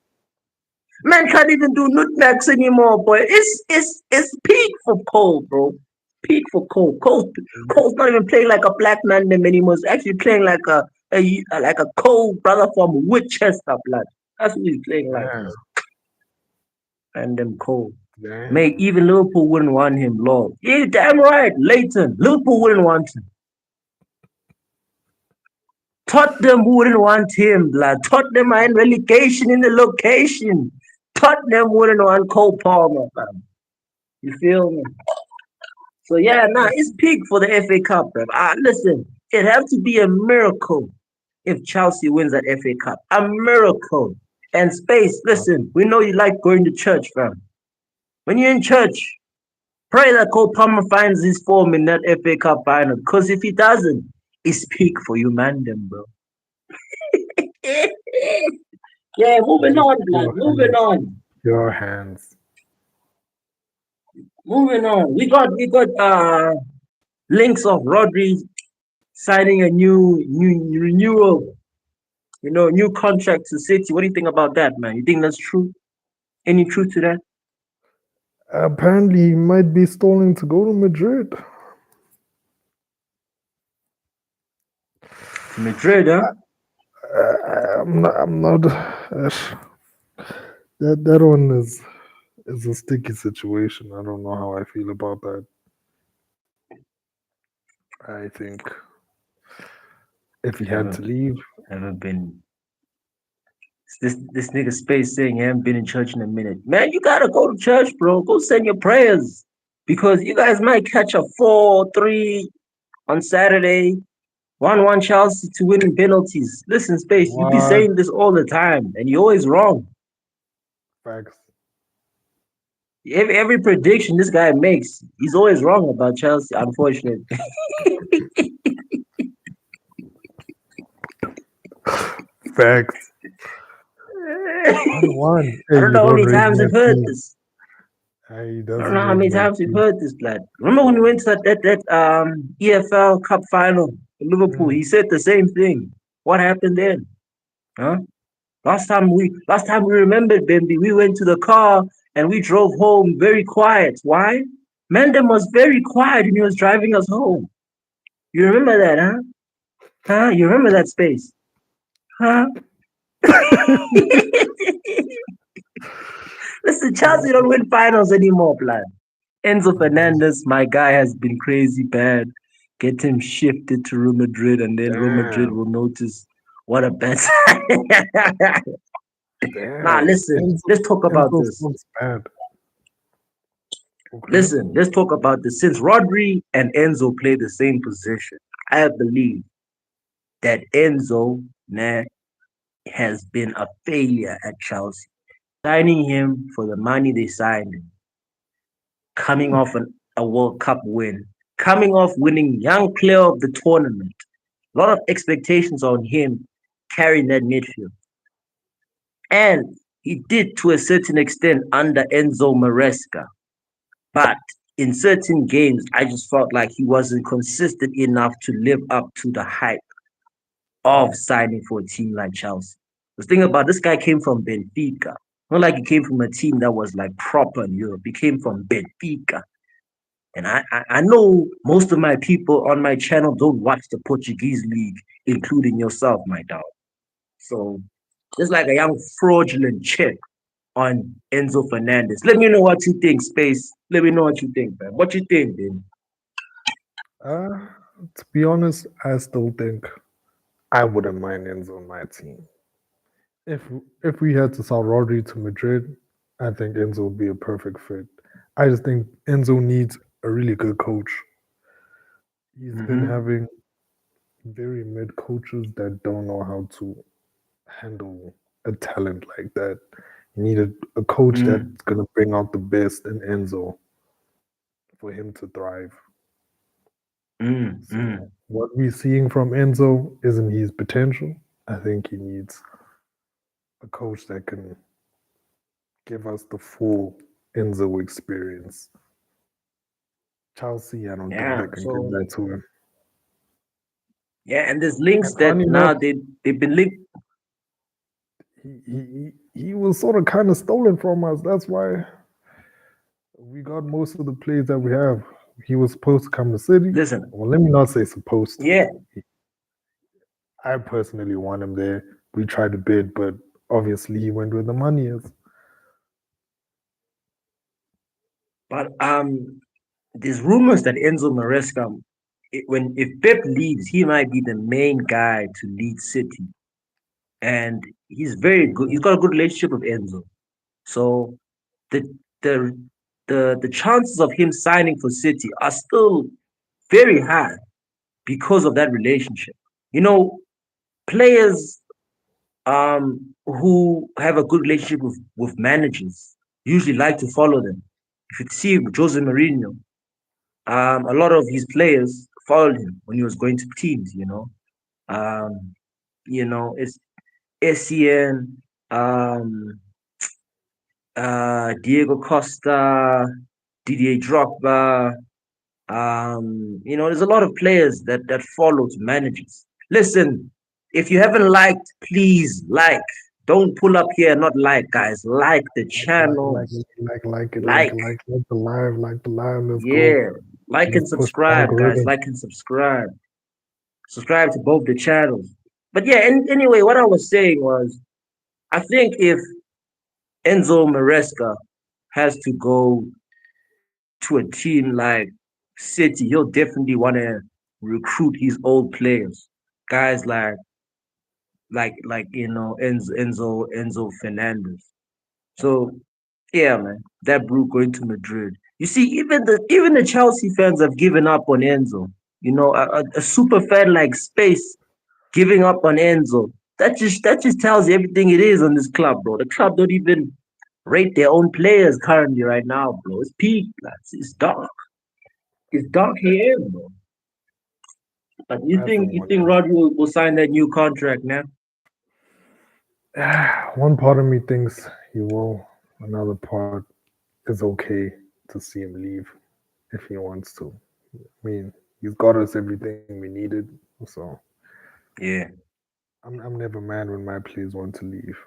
Man can't even do nutmegs anymore, boy. It's peak for Cole, bro. Peak for Cole. Cole's not even playing like a black man them anymore. He's actually playing like a Cole brother from Winchester, blood. That's what he's playing like, bro. Damn, And them Cole. damn. Mate, even Liverpool wouldn't want him, Lord. Yeah, damn right. Leighton. Liverpool wouldn't want him. Tottenham wouldn't want him, blood. Tottenham are in relegation in the location. Tottenham wouldn't want Cole Palmer, fam. You feel me? So yeah, nah, it's peak for the FA Cup, bro. Listen, it have to be a miracle if Chelsea wins that FA Cup. A miracle. And space, listen, we know you like going to church, fam. When you're in church, pray that Cole Palmer finds his form in that FA Cup final. Because if he doesn't, it's peak for you, man, them, bro. Yeah, moving on, blood. Your Moving hands, on. your hands. Moving on. We got links of Rodri signing a new renewal, new contract to City. What do you think about that, man? You think that's true? Any truth to that? Apparently, he might be stalling to go to Madrid. To Madrid, huh? I'm not. I'm not. That one is a sticky situation. I don't know how I feel about that. I think if he had to Haven't leave, haven't been this nigga space saying he haven't been in church in a minute. Man, you gotta go to church, bro. Go send your prayers. Because you guys might catch a 4-3 on Saturday. 1-1 Chelsea to win in penalties. Listen, Space, you be what saying this all the time, and you're always wrong. facts? Every prediction this guy makes, he's always wrong about Chelsea, unfortunately. Facts. One I one. Hey, don't you know how don't many rate times my you've heard team. this. Hey, he I don't doesn't know how rate many my times you've team. heard this, blood. Remember when we went to that EFL Cup final in Liverpool? Mm. He said the same thing. What happened then? Huh? Last time we remembered, Bambi, we went to the car and we drove home very quiet. Why? Mendem was very quiet when he was driving us home. You remember that, huh? Huh? You remember that space? Huh? Listen, Chelsea don't win finals anymore, blood. Enzo Fernandez, my guy, has been crazy bad. Get him shifted to Real Madrid, and then Real Madrid Damn. will notice what a bad. Now Damn, listen, let's talk about Enzo this. sounds bad. Okay. Listen, let's talk about this. Since Rodri and Enzo play the same position, I believe that Enzo nah, has been a failure at Chelsea. Signing him for the money they signed him, coming Hmm. off a World Cup win, coming off winning Young Player of the Tournament. A lot of expectations on him carrying that midfield. And he did to a certain extent under Enzo Maresca. But in certain games, I just felt like he wasn't consistent enough to live up to the hype of signing for a team like Chelsea. The thing about this guy came from Benfica. Not like he came from a team that was like proper in Europe. He came from Benfica. And I know most of my people on my channel don't watch the Portuguese league, including yourself, my dog. So just like a young fraudulent chick on Enzo Fernandez. Let me know what you think, Space. Let me know what you think, man. What you think, man? Uh, to be honest, I still think I wouldn't mind Enzo on my team. If if we had to sell Rodri to Madrid, I think Enzo would be a perfect fit. I just think Enzo needs a really good coach. He's been Mm-hmm. having very mid coaches that don't know how to handle a talent like that. He needed a coach Mm, that's gonna bring out the best in Enzo for him to thrive. mm, So mm. what we're seeing from Enzo isn't his potential. I think he needs a coach that can give us the full Enzo experience. Chelsea, I don't think Yeah. they can give So that to him. yeah, and there's links And that funny enough, now they've been linked. he was sort of kind of stolen from us. That's why we got most of the players that we have. He was supposed to come to City. Listen, Well, let me not say supposed to. yeah, I personally want him there. We tried to bid, but obviously he went where the money is. but there's rumors that Enzo Maresca, when if Pep leaves, he might be the main guy to lead City, and he's very good. He's Mhm. got a good relationship with Enzo, so the the the chances of him signing for City are still very high because of that relationship. You know, players who have a good relationship with managers usually like to follow them. If you see Jose Mourinho, a lot of his players followed him when he was going to teams. Um, it's SCN, Diego Costa, Didier Drogba. There's a lot of players that follow to managers. Listen, if you haven't liked, please like. Don't pull up here and not like, guys. Like the channels. Like it, Like, like the live. Let's go. yeah. Like and Let's push the subscribe, guys. algorithm. Like and subscribe. Subscribe to both the channels. But yeah, anyway, what I was saying was, I think if Enzo Maresca has to go to a team like City, he'll definitely want to recruit his old players, guys like Enzo Fernandez. So yeah, man, that Brew going to Madrid. You see, even the Chelsea fans have given up on Enzo. A super fan like Space giving up on Enzo. That just tells you everything it is on this club, bro. The club don't even rate their own players currently right now, bro. It's peak, lads. It's dark. It's dark here, bro. But you I for think you one, think Rod will sign that new contract now? one part of me thinks he will. Another part is okay to see him leave if he wants to. I mean, he's got us everything we needed. So Yeah. I'm never mad when my players want to leave,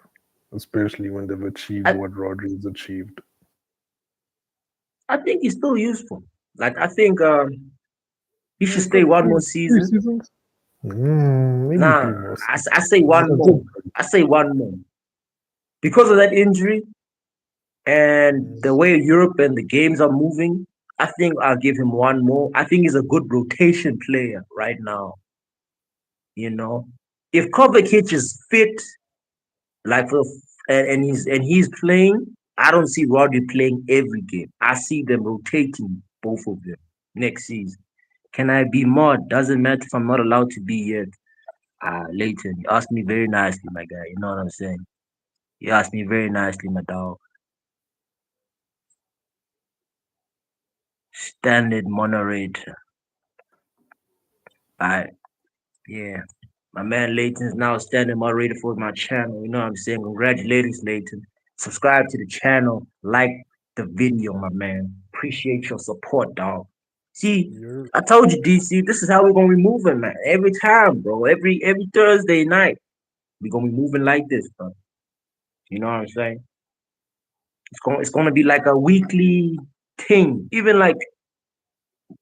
especially when they've achieved I, what Rodri's achieved. I think he's still useful. Like I think he Yeah, should he's stay got one more three season. seasons. Maybe Nah, three more I seasons. say one That's more. it. I say one more. Because of that injury and the way Europe and the games are moving, I think I'll give him one more. I think he's a good rotation player right now. You know, if Kovacic is fit, like and he's playing. I don't see Rodri playing every game. I see them rotating both of them next season. Can I be more? Doesn't matter if I'm not allowed to be yet. Leighton, you asked me very nicely, my guy. You know what I'm saying? You asked me very nicely, my dog. Standard moderator. I Yeah. My man Leighton's now standing moderator for my channel. You know what I'm saying? Congratulations, Leighton. Subscribe to the channel. Like the video, my man. Appreciate your support, dog. See, You're I told you, DC, this is how we're gonna be moving, man. Every time, bro. Every Thursday night. We're gonna be moving like this, bro. You know what I'm saying? It's gonna be like a weekly thing. Even like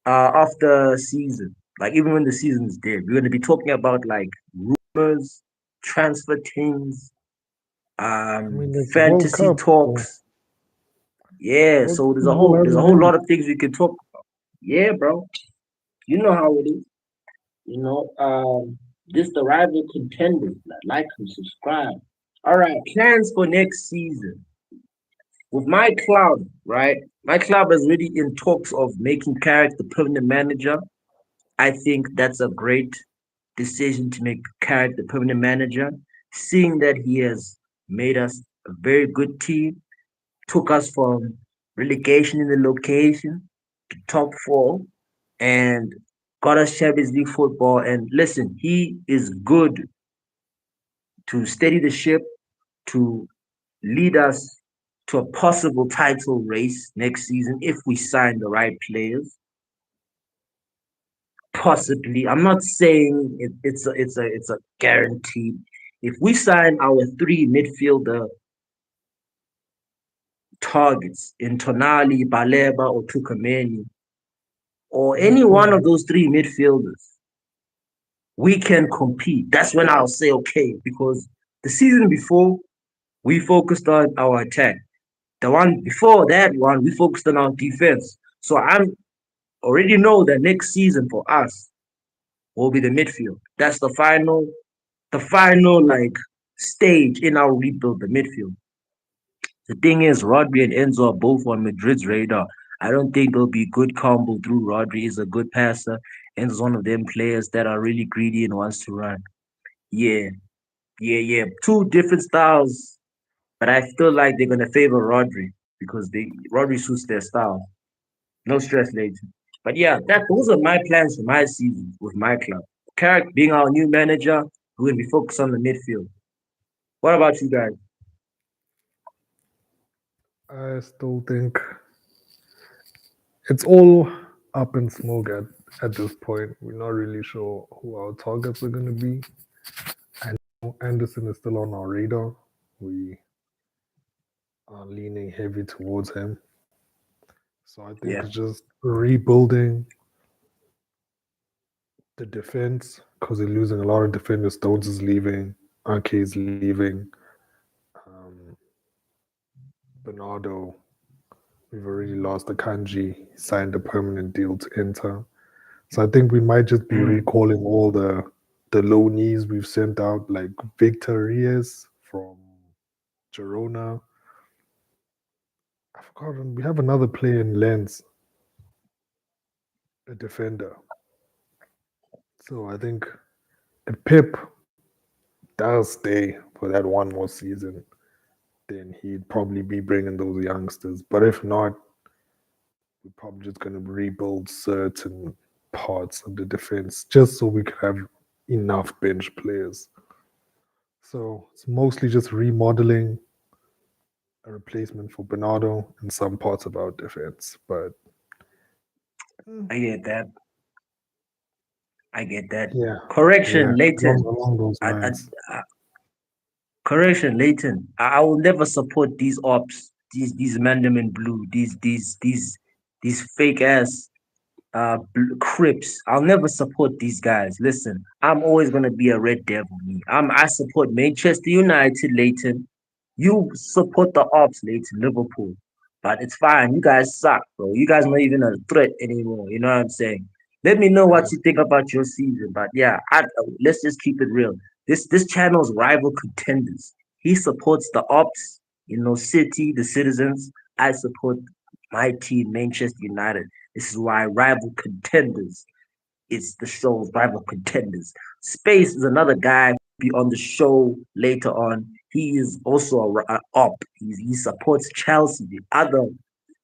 after season. Like even when the season is dead. We're gonna be talking about like rumors, transfer things, I mean, it's World fantasy Cup, so talks. Yeah, World so Cup football there's a hasn't whole lot ended. of things we can talk. Yeah, bro. You know how it is. You know, this the rival contenders. Like and subscribe. All right, plans for next season. With my club, right? My club is really in talks of making Carrick the permanent manager. I think that's a great decision to make Carrick the permanent manager, seeing that he has made us a very good team, took us from relegation in the location to top four, and got us Champions League football. And listen, he is good to steady the ship, to lead us to a possible title race next season if we sign the right players. Possibly, I'm not saying it's a guarantee. If we sign our three midfielder targets in Tonali, Baleba, or Tukameni, or any one of Hopefully, those three midfielders, we can compete. That's when I'll say okay, because the season before we focused on our attack. The one before that one, we focused on our defense. So I already know that next season for us will be the midfield. That's the final like stage in our rebuild, the midfield. The thing is, Rodri and Enzo are both on Madrid's radar. I don't think there'll be good combo through. Rodri is a good passer. Enzo's one of them players that are really greedy and wants to run. Yeah, yeah. Two different styles, but I feel like they're gonna favor Rodri because Rodri suits their style. No stress, later. But yeah, that those are my plans for my season with my club. Carrick being our new manager, we're gonna be focused on the midfield. What about you guys? I still think it's all up in smoke at this point. We're not really sure who our targets are going to be. And Anderson is still on our radar. We are leaning heavy towards him. So I think Yeah. it's just rebuilding the defense because they're losing a lot of defenders. Stones is leaving, Anke is leaving, um, Bernardo. We've already lost the Kanji. He signed a permanent deal to Inter. So I think we might just be Mm. recalling all the low knees we've sent out, like Victor Reyes from Girona. I've forgotten. We have another player in Lens, a defender. So I think if Pip does stay for that one more season, then he'd probably be bringing those youngsters. But if not, we're probably just going to rebuild certain parts of the defense just so we can have enough bench players. So it's mostly just remodeling, a replacement for Bernardo in some parts of our defense. But mm, I get that. I get that. yeah, yeah, Correction, Leighton. along those I, I, lines. Correction, Leighton. I will never support these ops, these Mandarin Blue, these fake ass Crips. I'll never support these guys. Listen, I'm always gonna be a Red Devil. Me, I support Manchester United, Leighton. You support the ops, Leighton, Liverpool. But it's fine. You guys suck, bro. You guys not even a threat anymore. You know what I'm saying? Let me know what Yeah, you think about your season. But yeah, let's just keep it real. This channel's rival contenders. He supports the ops, City, the citizens. I support my team, Manchester United. This is why rival contenders. It's the show's rival contenders. Space is another guy who will be on the show later on. He is also a op. He supports Chelsea, the other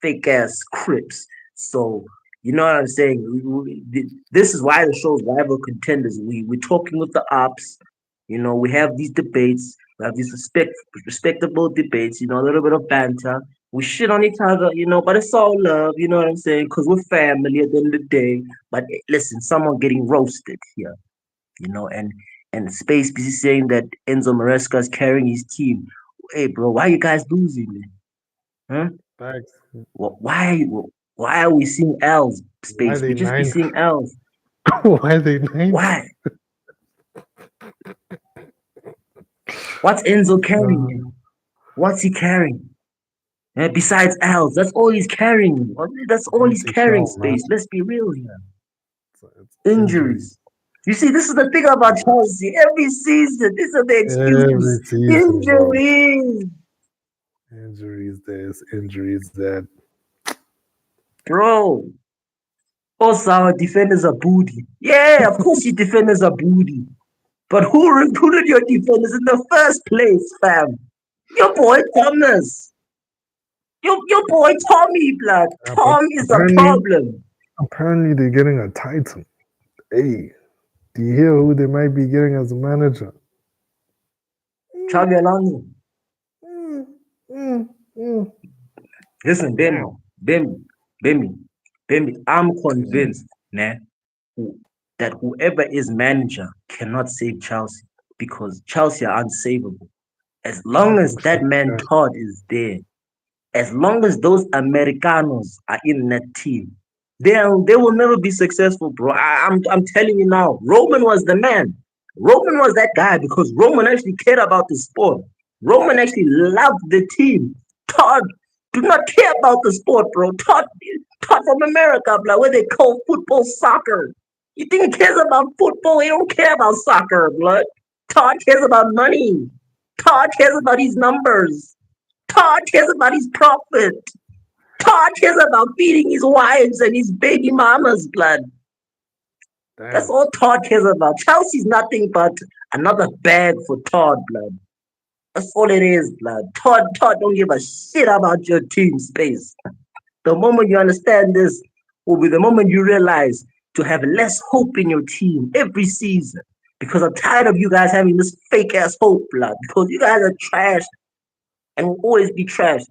fake ass Crips. So you know what I'm saying? This is why the show's rival contenders. We're talking with the ops. We have these debates. We have these respectable debates. A little bit of banter. We shit on each other, but it's all love. You know what I'm saying? Because we're family at the end of the day. But listen, someone getting roasted here, and Space busy saying that Enzo Maresca is carrying his team. Hey, bro, why you guys losing, man? Huh? Facts. Why are we seeing L's? Why Space? We they just be ninth? seeing L's. Why they ninth? Why? What's Enzo carrying? Uh, Man? What's he carrying? Besides L's, that's all he's carrying. That's all he's empty carrying. shell, man. Space. Let's be real here. It's injury. Injuries. You see, this is the thing about Chelsea. Every season, these are the Every excuses. season, bro. Injuries, Injuries this, injuries that. bro. Also, our defenders are booty. Yeah, of course your defenders are booty. But who recruited your defenders in the first place, fam? Your boy Thomas. Your boy Tommy, blood. But Tom is a apparently, problem. apparently they're getting a title. Hey, do you hear who they might be getting as a manager? Mm, Xabi Alonso. mm, mm, mm. Listen, Damn. Bemi, I'm Mm. convinced, nah, that whoever is manager cannot save Chelsea because Chelsea are unsavable. As long as 100% that man can. Todd is there, as long as those Americanos are in that team, they will never be successful, bro. I'm telling you now. Roman was the man. Roman was that guy because Roman actually cared about the sport. Roman actually loved the team. Todd do not care about the sport, bro. Todd from America, bro, where they call football soccer. You think he cares about football? He don't care about soccer, blood. Todd cares about money. Todd cares about his numbers. Todd cares about his profit. Todd cares about feeding his wives and his baby mama's blood. That's Damn. all Todd cares about. Chelsea's nothing but another bag for Todd, blood. That's all it is, blood. Todd don't give a shit about your team space. The moment you understand this will be the moment you realize to have less hope in your team every season. Because I'm tired of you guys having this fake ass hope, blood. Because you guys are trash and will always be trash.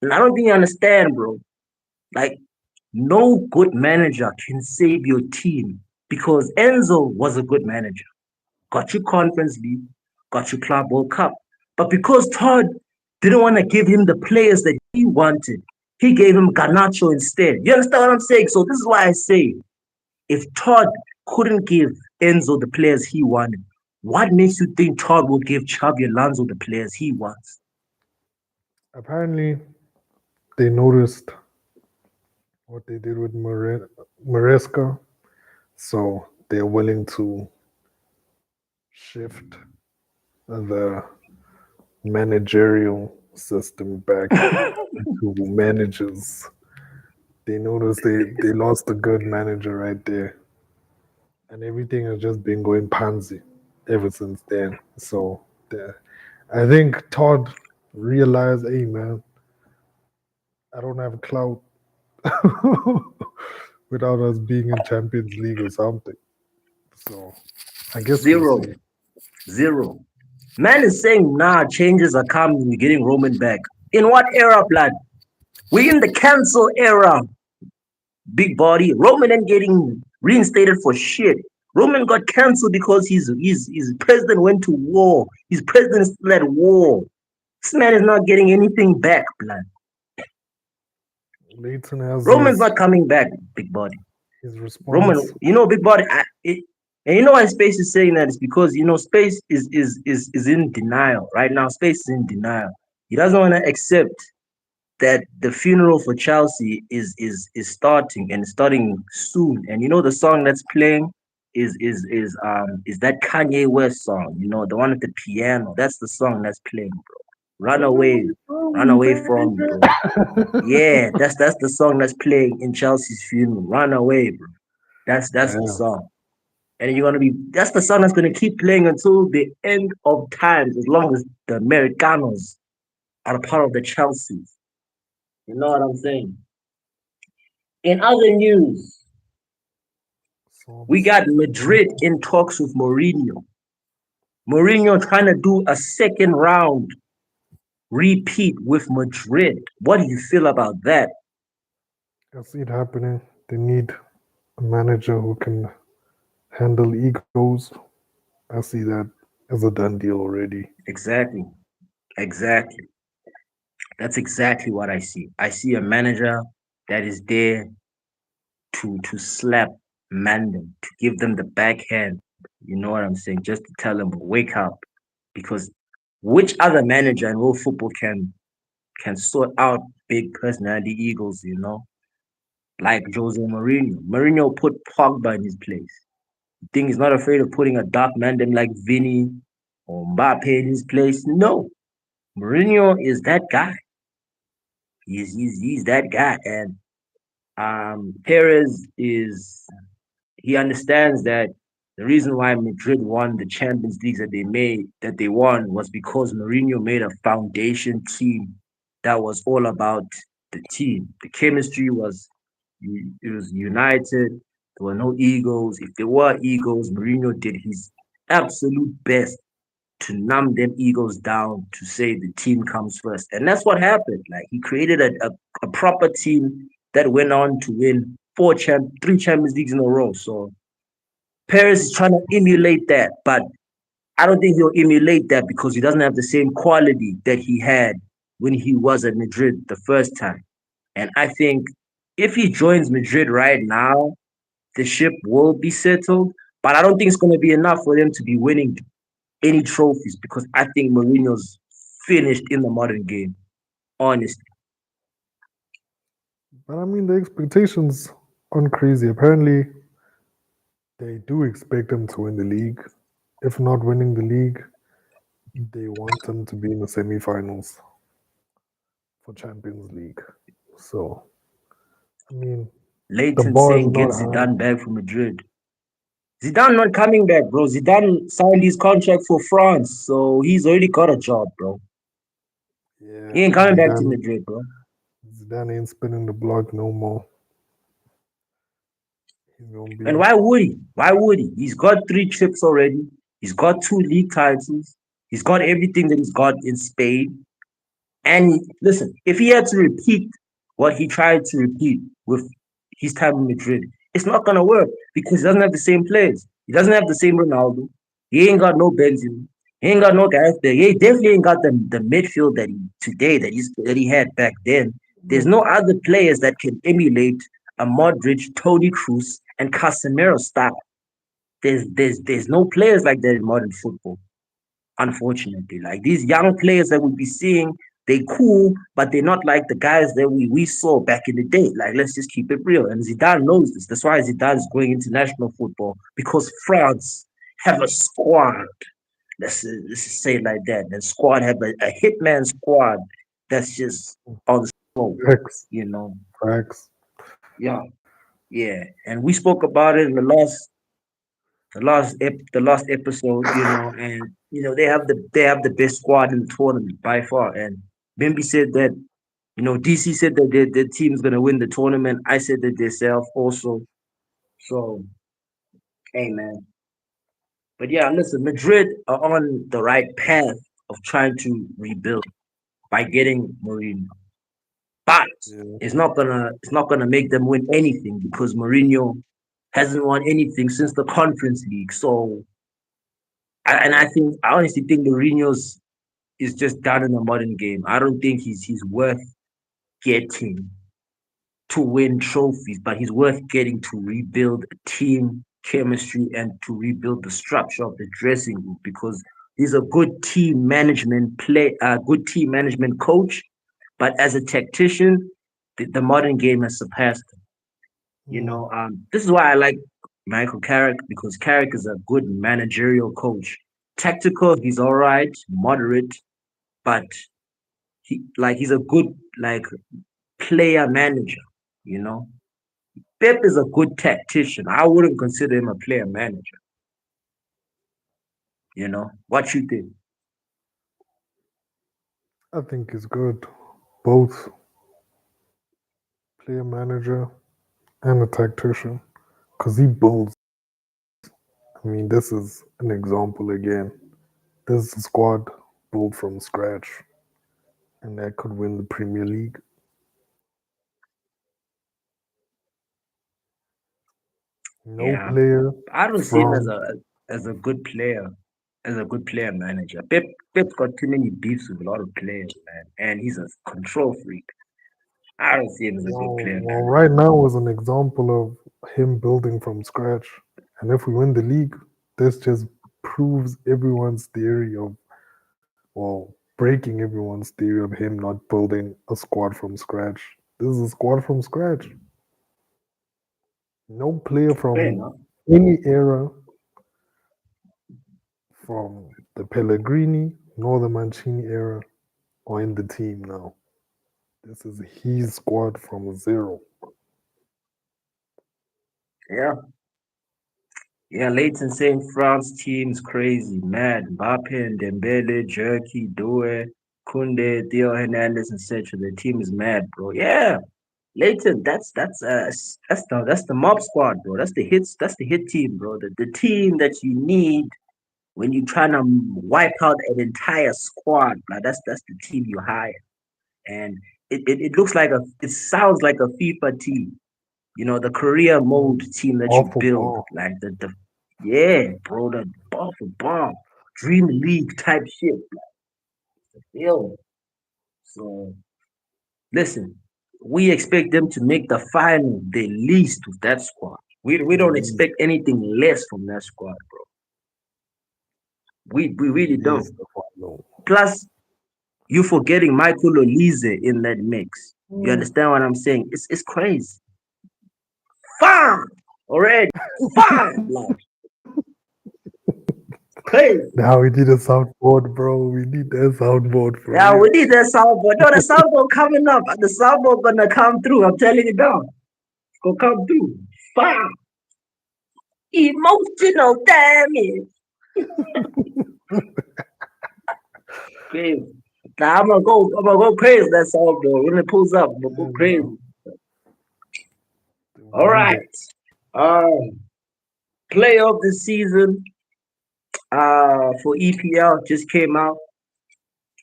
And I don't think you understand, bro. Like, no good manager can save your team because Enzo was a good manager. Got you Conference League, got you Club World Cup. But because Todd didn't want to give him the players that he wanted, he gave him Garnacho instead. You understand what I'm saying? So this is why I say, if Todd couldn't give Enzo the players he wanted, what makes you think Todd will give Xabi Alonso the players he wants? Apparently, they noticed what they did with Maresca, so they're willing to shift the managerial system back to managers. They noticed they lost a good manager right there, and everything has just been going pansy ever since then. So I think Todd realized, hey man, I don't have clout without us being in Champions League or something. So I guess we'll Zero, see. zero. Man is saying, nah, changes are coming. We're getting Roman back. In what era, blood? We in the cancel era, big body. Roman ain't getting reinstated for shit. Roman got cancelled because his president went to war. His president is still at war. This man is not getting anything back, blood. Leighton has Roman's not coming back, big body. his Roman, response. big body. And you know why Space is saying that? It's because Space is in denial right now. Space is in denial. He doesn't want to accept that the funeral for Chelsea is starting and starting soon. And you know the song that's playing? is that Kanye West song, the one with the piano. That's the song that's playing, bro. Run away from me, bro. Yeah, that's the song that's playing in Chelsea's funeral. Run away, bro. That's the Damn. song. And that's the song that's gonna keep playing until the end of times, as long as the Americanos are a part of the Chelseas. You know what I'm saying? In other news, we Sounds. got Madrid in talks with Mourinho. Mourinho trying to do a second round repeat with Madrid. What do you feel about that? I see it happening. They need a manager who can handle egos. I see that as a done deal already. Exactly. Exactly. That's exactly what I see. I see a manager that is there to slap Mandem, to give them the backhand. You know what I'm saying? Just to tell them wake up. Because which other manager in world football can sort out big personality egos, like Jose Mourinho. Mourinho put Pogba in his place. You think he's not afraid of putting a dark Mandem like Vinny or Mbappe in his place? No. Mourinho is that guy. He's that guy. And Perez he understands that the reason why Madrid won the Champions Leagues that they won was because Mourinho made a foundation team that was all about the team. The chemistry was it was united. There were no egos. If there were egos, Mourinho did his absolute best to numb them egos down to say the team comes first. And that's what happened. Like he created a proper team that went on to win three Champions Leagues in a row. So Paris is trying to emulate that, but I don't think he'll emulate that because he doesn't have the same quality that he had when he was at Madrid the first time. And I think if he joins Madrid right now, the ship will be settled. But I don't think it's going to be enough for them to be winning any trophies because I think Mourinho's finished in the modern game. Honestly, But I mean, the expectations aren't crazy. Apparently, they do expect him to win the league. If not winning the league, they want him to be in the semifinals for Champions League. So, I mean, the Leighton bar is saying get not high. Zidane back from Madrid. Zidane not coming back, bro. Zidane signed his contract for France, so he's already got a job, bro. Yeah, He ain't coming back to Zidane, Madrid, bro. Zidane ain't spinning the block no more. He's gonna And be. why would he? Why would he? He's got three trips already. He's got two league titles. He's got everything that he's got in Spain. And listen, if he had to repeat what he tried to repeat with his time in Madrid, it's not gonna work because he doesn't have the same players. He doesn't have the same Ronaldo. He ain't got no Benzema. He ain't got no Gareth Bale. He definitely ain't got the midfield that he today that he had back then. There's no other players that can emulate a Modric, Toni Kroos, and Casemiro style. There's no players like that in modern football, unfortunately. Like these young players that we'll be seeing, they cool, but they're not like the guys that we saw back in the day. Like, let's just keep it real. And Zidane knows this. That's why Zidane is going international football because France have a squad. Let's just say it like that. The squad have a hitman squad that's just on smoke, Facts. you know. Facts. Yeah, yeah. And we spoke about it in the last episode, and they have the best squad in the tournament by far. And Bimby said that DC said that their team's gonna win the tournament. I said that themselves also. So hey man, but yeah, listen, Madrid are on the right path of trying to rebuild by getting Mourinho, but Yeah. it's not gonna make them win anything because Mourinho hasn't won anything since the Conference League. So and I honestly think Mourinho's is just done in the modern game. I don't think he's worth getting to win trophies, but he's worth getting to rebuild a team chemistry and to rebuild the structure of the dressing room because he's a good team management coach. But as a tactician, the modern game has surpassed him. Mm. This is why I like Michael Carrick, because Carrick is a good managerial coach. Tactical, he's all right, moderate, but he's a good like player manager. You know, Pep is a good tactician. I wouldn't consider him a player manager. What you think? I think it's good. Both player manager and a tactician. Because he builds. I mean, this is an example again. This is a squad built from scratch, and that could win the Premier League. No Yeah, player I don't see him as from a good player, as a good player manager. Pep's got too many beefs with a lot of players, man, and he's a control freak. I don't see him as a good player well, manager. right now is an example of him building from scratch. And if we win the league, this just proves everyone's theory of, well, breaking everyone's theory of him not building a squad from scratch. This is a squad from scratch. No player Fair from enough. any era, from the Pellegrini nor the Mancini era, are in the team now. This is his squad from zero. Yeah, yeah. Leighton saying France team's crazy, mad. Mbappe and Dembele, Jerky, Due, Kunde, Theo Hernandez, etc. The team is mad, bro. Yeah, Leighton. That's the mob squad, bro. That's the hits. That's the hit team, bro. The team that you need when you're trying to wipe out an entire squad. Like that's the team you hire, and it looks like it sounds like a FIFA team. The career mode Mm, team that you Off of build, ball. like the yeah, bro, the ball for ball, dream league type shit. Yo, so listen, we expect them to make the final the least with that squad. We At don't least, expect anything less from that squad, bro. We at really don't. least the final. Plus, you forgetting Michael Olise in that mix. You Mm. understand what I'm saying? It's crazy. Fine already. Fine, like crazy. Now we need a soundboard, bro. We need that soundboard for Yeah, we real. need that soundboard. No, the soundboard coming up. The soundboard gonna come through. I'm telling you now. It's gonna come through. Fine. Emotional damage. Crazy. Now I'm gonna go crazy that soundboard. When it pulls up, I'm gonna go Yeah, no, crazy. we All need right. it. Player of the season for EPL just came out.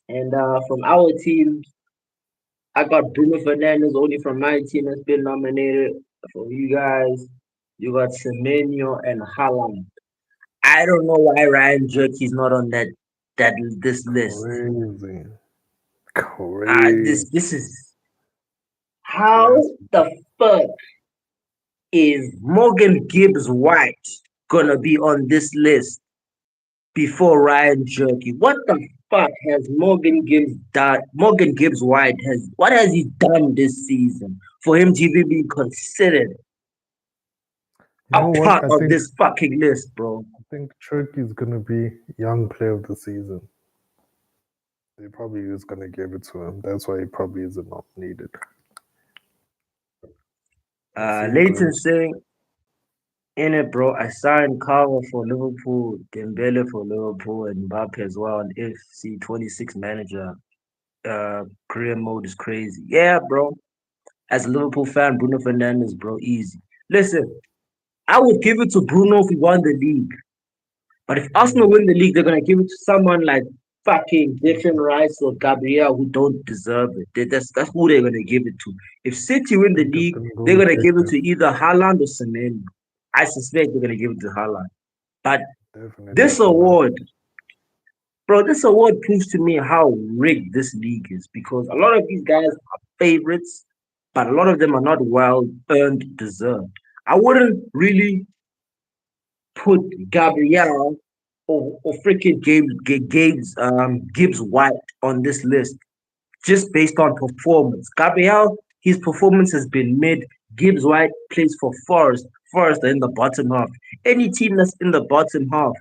And from our team, I got Bruno Fernandez only from my team has been nominated. For you guys, you got Semenyo and Haaland. I don't know why Ryan Jerky's not on this list. Crazy. This Crazy. is how Blasphemy. the fuck is Morgan Gibbs White gonna be on this list before Ryan Jerky? What the fuck has Morgan Gibbs done? Morgan Gibbs White has what has he done this season for him to even be considered You a know what? part of this fucking list, bro? I think Turkey is gonna be young player of the season. They probably just gonna give it to him. That's why he probably isn't nominated. I see him Leighton going. saying in it, bro. I signed Carver for Liverpool, Dembele for Liverpool, and Mbappe as well. And FC 26 manager, career mode is crazy. Yeah, bro. As a Liverpool fan, Bruno Fernandes, bro, easy. Listen, I would give it to Bruno if we won the league. But if Arsenal Mm, win the league, they're gonna give it to someone like fucking Declan I Rice or Gabriel who don't deserve it. That's who they're gonna give it to. If City win the think it's league, gonna go they're with gonna give it Declan. to either Haaland or Semenyo. I suspect they're gonna give it to Haaland. But Definitely this Haaland. award, bro, this award proves to me how rigged this league is because a lot of these guys are favorites, but a lot of them are not well earned, deserved. I wouldn't really put Gabriel or freaking Gibbs White on this list just based on performance. Gabriel, his performance has been mid. Gibbs White plays for Forest. Forest are in the bottom half. Any team that's in the bottom half,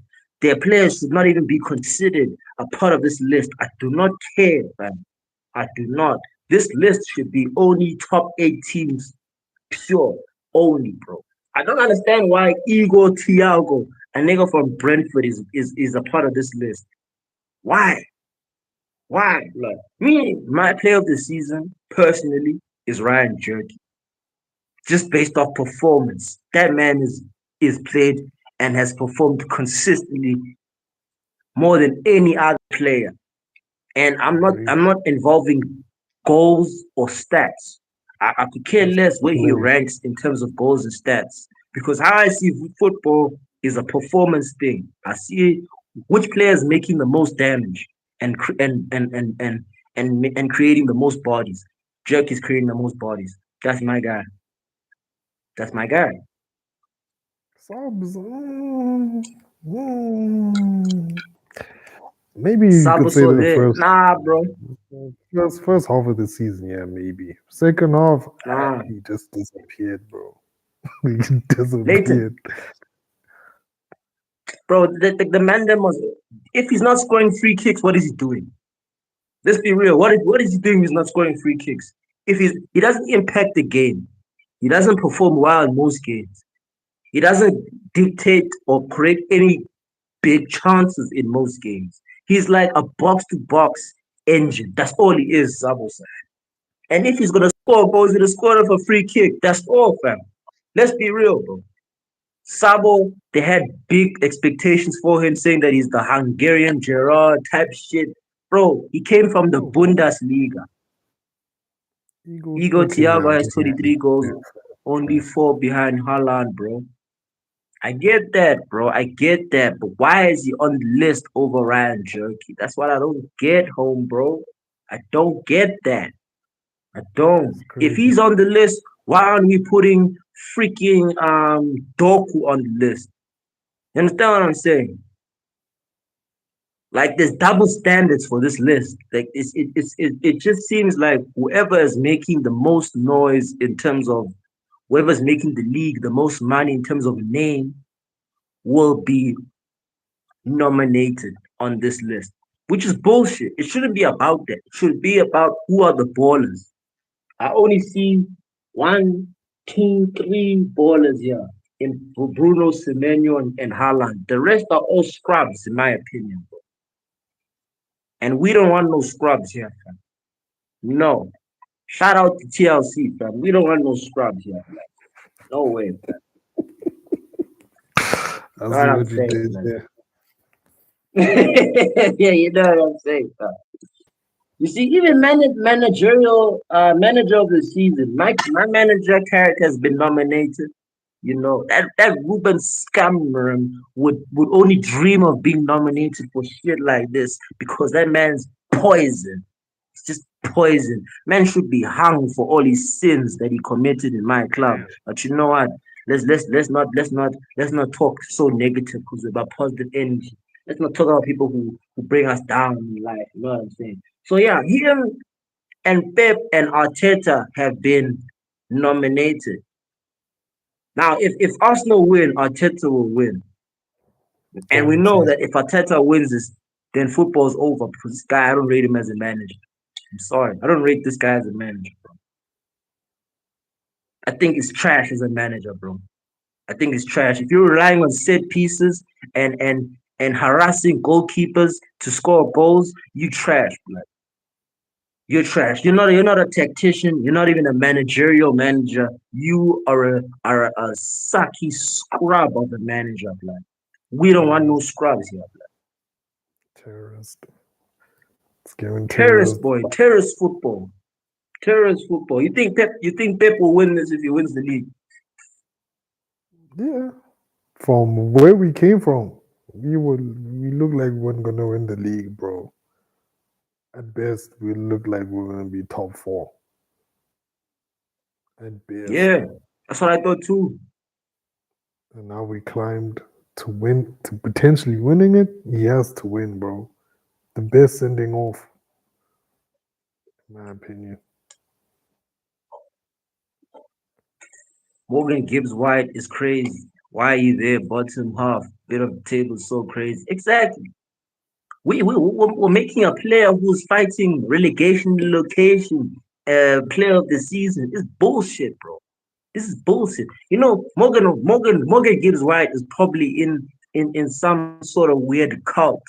their players should not even be considered a part of this list. I do not care, man. I do not. This list should be only top 8 teams, pure, only, bro. I don't understand why Igor Thiago, a nigga from Brentford, is a part of this list. Why? Why? Like me, my player of the season, personally, is Ryan Jerky. Just based off performance. That man is played and has performed consistently more than any other player. And I'm Agreed. not involving goals or stats. I could care Just less where he play. ranks in terms of goals and stats because how I see football is a performance thing. I see which player is making the most damage and and creating the most bodies. Jerk is creating the most bodies. That's my guy. That's my guy. Subs. Maybe you could say Saboso the there. Nah, bro. first half of the season, yeah, maybe. Second half, Nah. he just disappeared, bro. He Leighton. disappeared. Bro, the man that must if he's not scoring free kicks, what is he doing? Let's be real. What is he doing? He's not scoring free kicks. If he doesn't impact the game, he doesn't perform well in most games. He doesn't dictate or create any big chances in most games. He's like a box to box engine. That's all he is, Sabosa. And if he's gonna score goals, he's gonna score off a free kick. That's all, fam. Let's be real, bro. Sabo, they had big expectations for him, saying that he's the Hungarian Gerard type shit. Bro, he came from the Oh, who? Bundesliga. Ego. Igor Okay, yeah, Thiago has yeah, 23 goals, fair, only fair. 4 behind Haaland, bro. I get that, bro. I get that. But why is he on the list over Ryan Jerky? That's what I don't get, home, bro. I don't get that. I don't. It's If crazy. he's on the list, why aren't we putting freaking Doku on the list? You understand what I'm saying? Like there's double standards for this list. Like it just seems like whoever is making the most noise in terms of whoever's making the league the most money in terms of name will be nominated on this list, which is bullshit. It shouldn't be about that. It should be about who are the ballers. I only see one, two, three ballers here in Bruno, Semenyo, and Haaland. The rest are all scrubs, in my opinion. And we don't want no scrubs here, fam. No. Shout out to TLC, fam. We don't want no scrubs here, man. No way, fam. I Know see what I'm what you saying, did man. there. Yeah, you know what I'm saying, fam. You see, even managerial manager of the season, my manager character has been nominated. You know that Ruben Scammer would only dream of being nominated for shit like this because that man's poison. It's just poison. Man should be hung for all his sins that he committed in my club. Damn. But you know what? Let's not talk so negative because we're about positive energy. Let's not talk about people who bring us down in life. You know what I'm saying? So yeah, him and Pep and Arteta have been nominated. Now, if Arsenal win, Arteta will win, and we know Guaranteed. that if Arteta wins this, then football's over because this guy I don't rate him as a manager. I'm sorry, I don't rate this guy as a manager. I think it's trash as a manager, bro. I think it's trash. If you're relying on set pieces and harassing goalkeepers to score goals, you trash, bro. You're trash. You're not a tactician. You're not even a managerial manager. You are a sucky scrub of a manager, blood. We don't want no Terrorist. scrubs here, blood. Terrorist. It's giving Terrorist terrorist. boy, terrorist football, terrorist football. You think Pep will win this if he wins the league? Yeah. From where we came from, we look like we weren't gonna win the league, bro. At best, we look like we're gonna be top four. At best. Yeah, that's what I thought too. And now we climbed to win, to potentially winning it. He has to win, bro. The best sending off, in my opinion. Morgan Gibbs White is crazy. Why are you there? Bottom half, bit of the table, so crazy. Exactly. We're making a player who's fighting relegation location, player of the season. It's bullshit, bro. This is bullshit. Morgan Gibbs White is probably in some sort of weird cult.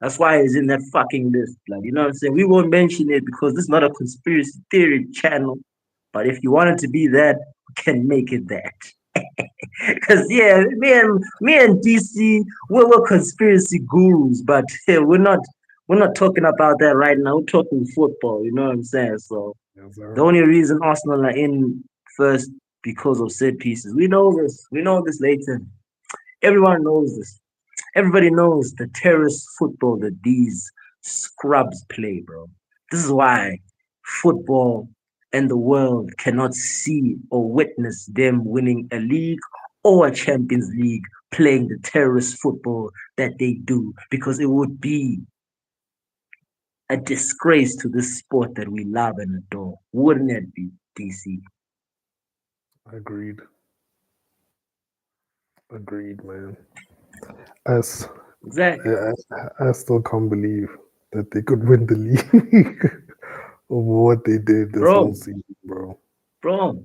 That's why he's in that fucking list. Like, you know what I'm saying? We won't mention it because this is not a conspiracy theory channel. But if you want it to be that, we can make it that. Cause yeah, me and DC, we're conspiracy gurus, but yeah, we're not talking about that right now. We're talking football. You know what I'm saying? So Yes, the sir. only reason Arsenal are in first because of set pieces. We know this. We know this, Leighton. Everyone knows this. Everybody knows the terrorist football that these scrubs play, bro. This is why football and the world cannot see or witness them winning a league or a Champions League playing the terrorist football that they do because it would be a disgrace to this sport that we love and adore. Wouldn't it be, DC? Agreed. Agreed, man. As Exactly. I still can't believe that they could win the league over what they did this whole Bro, season, bro. bro,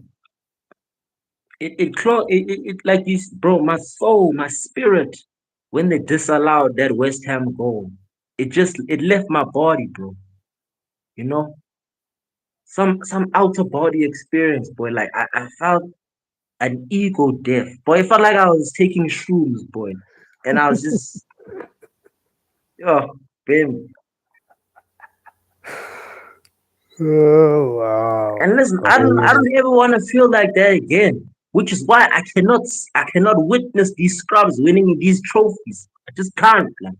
it like this, bro, my soul, my spirit, when they disallowed that West Ham goal, it left my body, bro. You know, some outer body experience, boy. Like I felt an ego death, boy. It felt like I was taking shrooms, boy, and I was just, oh, bam. Oh wow! And listen, I Oh, don't ever want to feel like that again. Which is why I cannot witness these scrubs winning these trophies. I just can't, like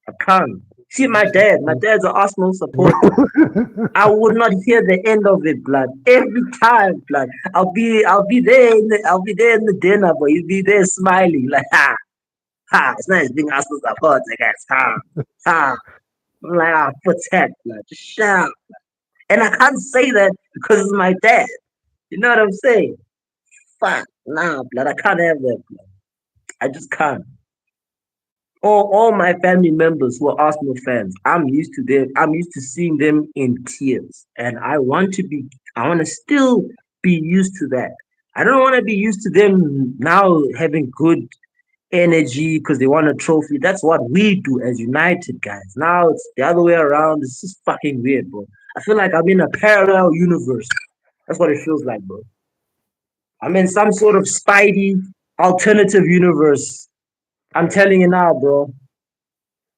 I can't. See my dad's an Arsenal supporter. I would not hear the end of it, blood. Every time, blood. I'll be there in the dinner, but he'll be there smiling like ha. It's nice being Arsenal supporter, guys. Ha. I'm like protect, blood. Just shout. And I can't say that because it's my dad. You know what I'm saying? Fuck, nah, blood. I can't have that, blood. I just can't. All my family members who are Arsenal fans, I'm used to them. I'm used to seeing them in tears, and I want to still be used to that. I don't want to be used to them now having good energy because they want a trophy. That's what we do as United guys. Now it's the other way around. It's just fucking weird, bro. I feel like I'm in a parallel universe. That's what it feels like, bro. I'm in some sort of Spidey alternative universe. I'm telling facts. you now, bro.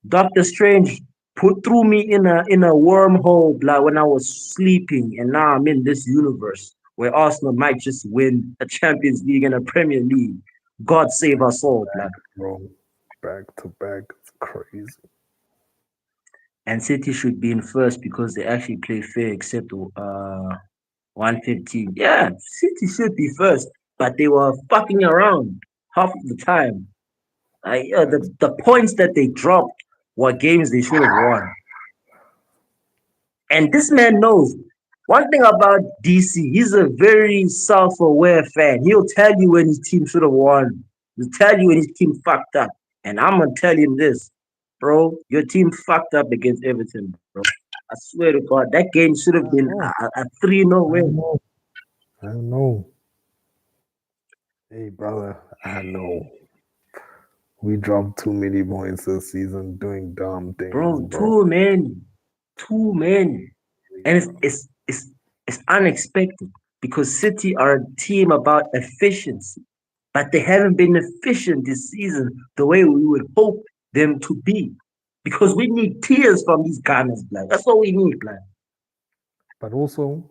Doctor Strange threw me in a wormhole like when I was sleeping, and now I'm in this universe where Arsenal might just win a Champions League and a Premier League. God save Back us to all, back, blood. bro. Back to back. It's crazy. And City should be in first because they actually play fair, except 115. Yeah, City should be first, but they were fucking around half of the time. Facts. The points that they dropped were games they should have won. And this man knows one thing about DC. He's a very self-aware fan. He'll tell you when his team should have won. He'll tell you when his team fucked up. And I'm gonna tell him this, bro. Your team fucked up against Everton, bro. I swear to God, that game should have I been know. a 3-0 I win, know. I know. Hey, brother. I know. We dropped too many points this season doing dumb things, bro. bro. Too many, too many, Really and dumb. it's unexpected because City are a team about efficiency. But they haven't been efficient this season the way we would hope them to be. Because we need tears from these Gunners, blood. That's what we need, blood. But also,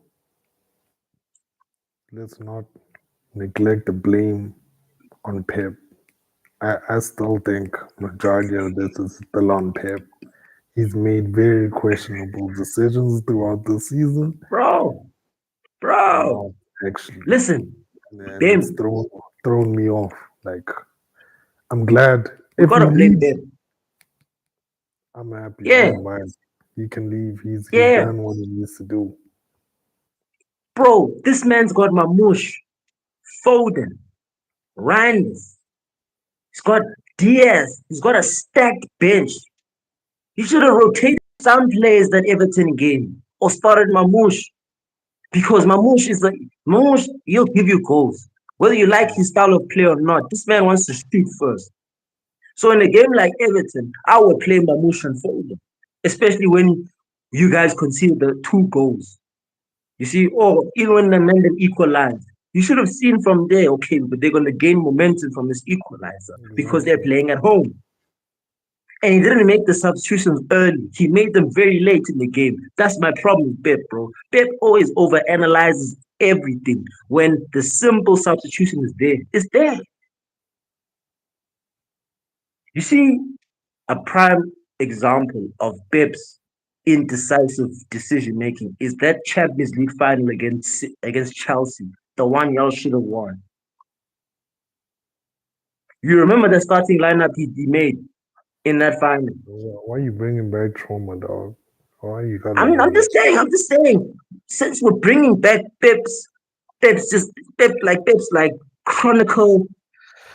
let's not neglect the blame on Pep. I still think majority of this is still on Pep. He's made very questionable decisions throughout the season, Bro, a bro. lot actually, Listen, and it's Bim, thrown me off. Like I'm glad we if he gotta blame leaves, Bim. I'm happy. I Yeah, don't mind. He can leave. He's yeah. done what he needs to do. Bro, this man's got Mamouche Foden, Reinders. He's got Diaz. He's got a stacked bench. He should have rotated some players that Everton game or started Mamouche because Mamouche. He'll give you goals whether you like his style of play or not. This man wants to shoot first. So in a game like Everton, I would play Mamouche and Foden, especially when you guys conceded the 2 goals. You see, or even when the men equalized, you should have seen from there, okay, but they're going to gain momentum from this equalizer because they're Exactly. playing at home. And he didn't make the substitutions early. He made them very late in the game. That's my problem with Pep, bro. Pep always overanalyzes everything when the simple substitution is there. It's there. You see, a prime example of Pep's indecisive decision making is that Champions League final against Chelsea, the one y'all should have won. You remember the starting lineup he made in that final? Why you bringing back trauma, dog? Why you gotta I mean, do I'm that? just saying, I'm just saying. Since we're bringing back Pep's like chronicle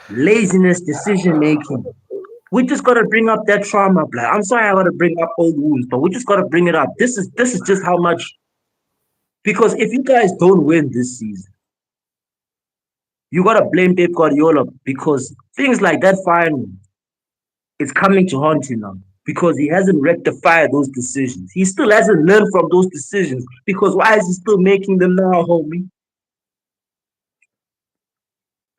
laziness decision making. We just gotta bring up that trauma, black. I'm sorry I gotta bring up old wounds, but we just gotta bring it up. This is just how much because if you guys don't win this season, you gotta blame Pep Guardiola because things like that final is coming to haunt him now because he hasn't rectified those decisions. He still hasn't learned from those decisions because why is he still making them now, homie?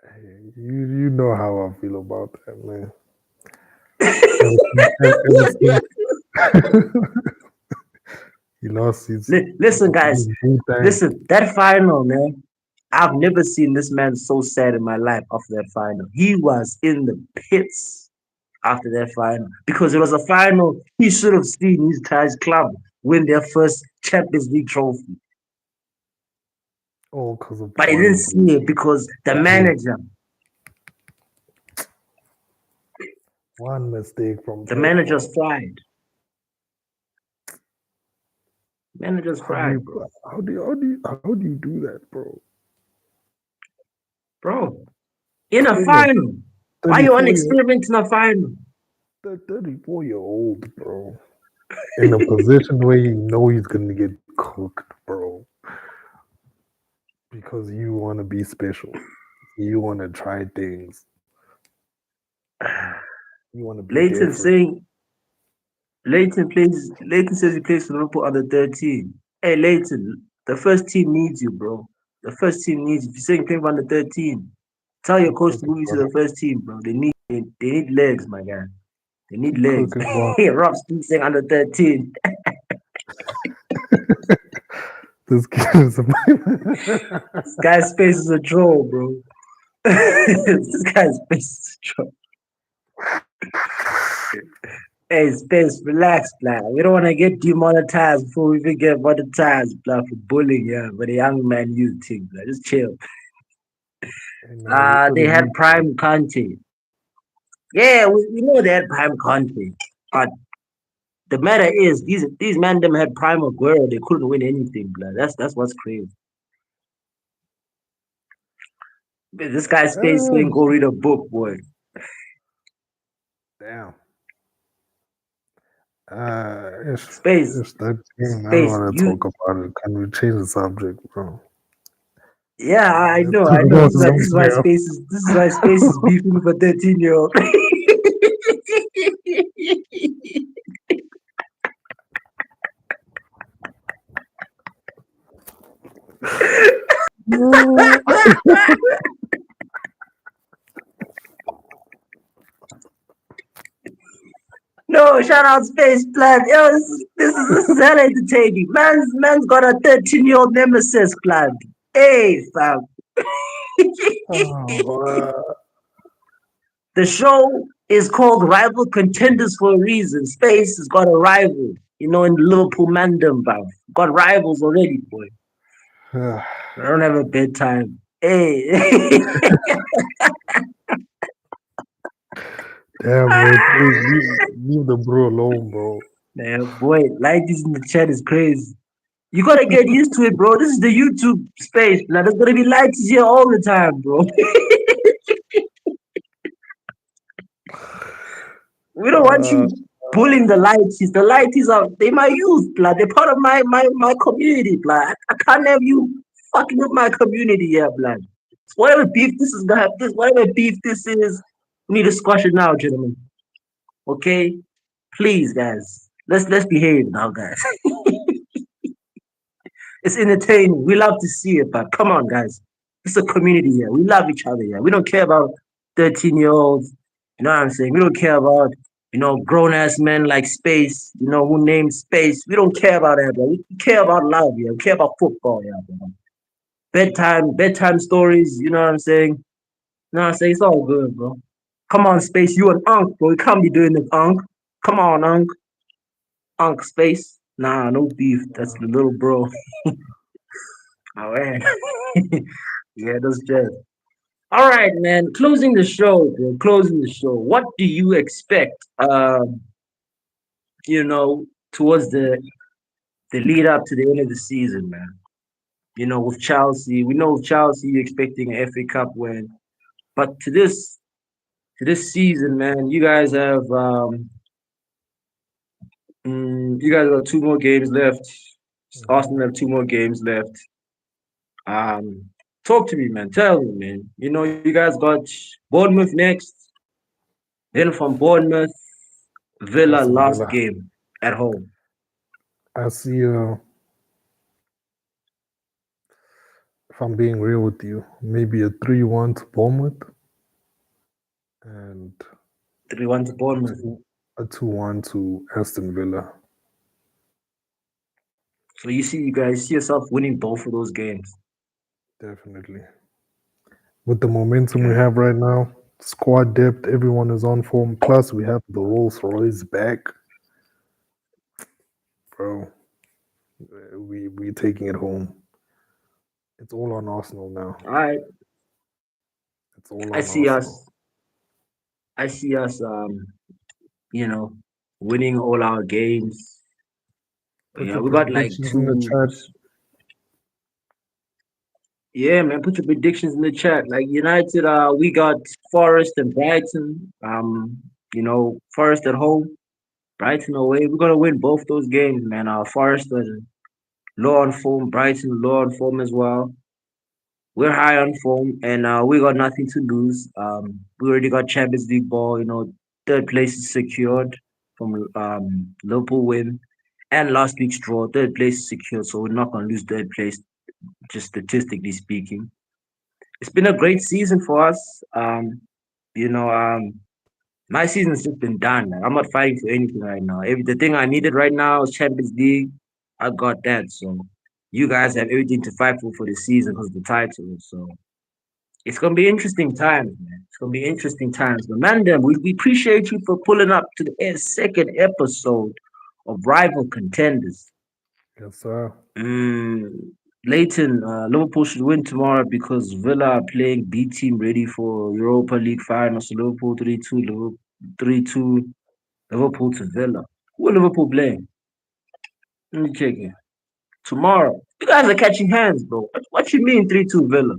Hey, you know how I feel about that, man. Ever since he lost Listen, guys, his boot tank. listen. That final, man. I've never seen this man so sad in my life after that final. He was in the pits after that final because it was a final he should have seen his guys club win their first Champions League trophy, All because of but he didn't one see it because the one manager, one mistake from the Pep, manager's bro. pride, manager's How do pride, you bro, how do you do that, bro? bro. In a Playing a final, why you on 34 year experiment in a final? 34-year-old, bro, in a position where you know he's gonna get cooked, bro, because you want to be special, you want to try things, you want to be Leighton different. saying Leighton says he plays for Liverpool under 13. Hey Leighton, the first team needs you, bro. The first team needs you. If you're saying playing for under 13, tell your Keep coach to cooking, move you to bro. the first team, bro. They need legs, my guy. They need Keep legs. cooking, bro. Hey, Rob's still saying under 13. This kid is a This guy's face is a troll, bro. This guy's face is a troll. Hey, Space, relax, blood. We don't want to get demonetized before we even get monetized, blood, for bullying, yeah. But a young man youth team, blood. Just chill. Hey man, we for the They had youth, man. prime content. Yeah, we know they had prime content. But the matter is, these men them had prime Aguero. They couldn't win anything, blood. That's what's crazy. This guy's Space saying go read a book, boy. Damn. Space, It's that game. I don't Space, want to you. talk about it. Can we change the subject, bro? Yeah, I Let's know, talk I know. about something else. This is why Space is beefing with a 13-year-old. No. No, shout out Space Plan. Yo, this is hell entertaining. Man's got a 13-year-old nemesis, plan. Hey, fam. Oh, The show is called Rival Contenders for a reason. Space has got a rival, in Liverpool Mandem, fam. Got rivals already, boy. I don't have a bedtime. Hey. damn, bro. Please leave the bro alone, bro. Man, boy, like this in the chat is crazy. You gotta get used to it, bro. This is the YouTube space. Like, there's gonna be lights here all the time, bro. We don't want Uh, you pulling the lighties. The lighties are they my youth, blood. They're part of my community, blood. I can't have you fucking with my community here, blood. So whatever beef this is gonna have this whatever beef this is, we need to squash it now, gentlemen. Okay? Please, guys. Let's behave now, guys. It's entertaining. We love to see it, but come on, guys. It's a community here. We love each other here. We don't care about 13-year-olds. You know what I'm saying? We don't care about, grown ass men like Space, who named Space. We don't care about that, bro. We care about love here. We care about football here, bro. Bedtime stories, you know what I'm saying? You know what I'm saying? It's all good, bro. Come on, Space. You an unk, bro. You can't be doing this, unk. Come on, unk. Unk, Space. Nah, no beef. That's the little bro. Oh, man. Yeah, that's just. All right, man. Closing the show, bro. Closing the show. What do you expect? Towards the lead up to the end of the season, man. With Chelsea, we know with Chelsea you're expecting an FA Cup win, but to this season, man, you guys got two more games left. mhm. Arsenal have two more games left. Talk to me, man. Tell me, man. You guys got Bournemouth next. Then from Bournemouth, Villa Aston last Villa. game at home. I see. If I'm being real with you, maybe a 3-1 to Bournemouth and 3-1 to a Bournemouth. two a 2-1 to Aston Villa. So you guys see yourself winning both of those games. Definitely. With the momentum we Yeah. have right now, squad depth, everyone is on form. Plus, we have the Rolls Royce back, bro. We taking it home. It's all on Arsenal now. All right. It's all I on see Arsenal. us. I see us. You know, winning all our games. Put Yeah, your we got like predictions in the two. chat. Yeah, man. Put your predictions in the chat. Like United, we got Forest and Brighton. Forest at home, Brighton away. We're gonna win both those games, man. Forest are low on form, Brighton low on form as well. We're high on form, and we got nothing to lose. We already got Champions League ball. Third place is secured from Liverpool win, and last week's draw. Third place is secured, so we're not gonna lose third place, just statistically speaking. It's been a great season for us. You know, um, my season's just been done. Man. I'm not fighting for anything right now. The thing I needed right now is Champions League. I got that. So you guys have everything to fight for the season because the title. So it's gonna be interesting times, man. It's gonna be interesting times. But man, them, we appreciate you for pulling up to the second episode of Rival Contenders. Yes, sir. Mm, Leighton, Liverpool should win tomorrow because Villa are playing B team ready for Europa League final. So Liverpool 3-2, Liverpool 3-2, Liverpool to Villa. Who are Liverpool playing? Let me check it. Tomorrow. You guys are catching hands, bro. What you mean 3-2 Villa?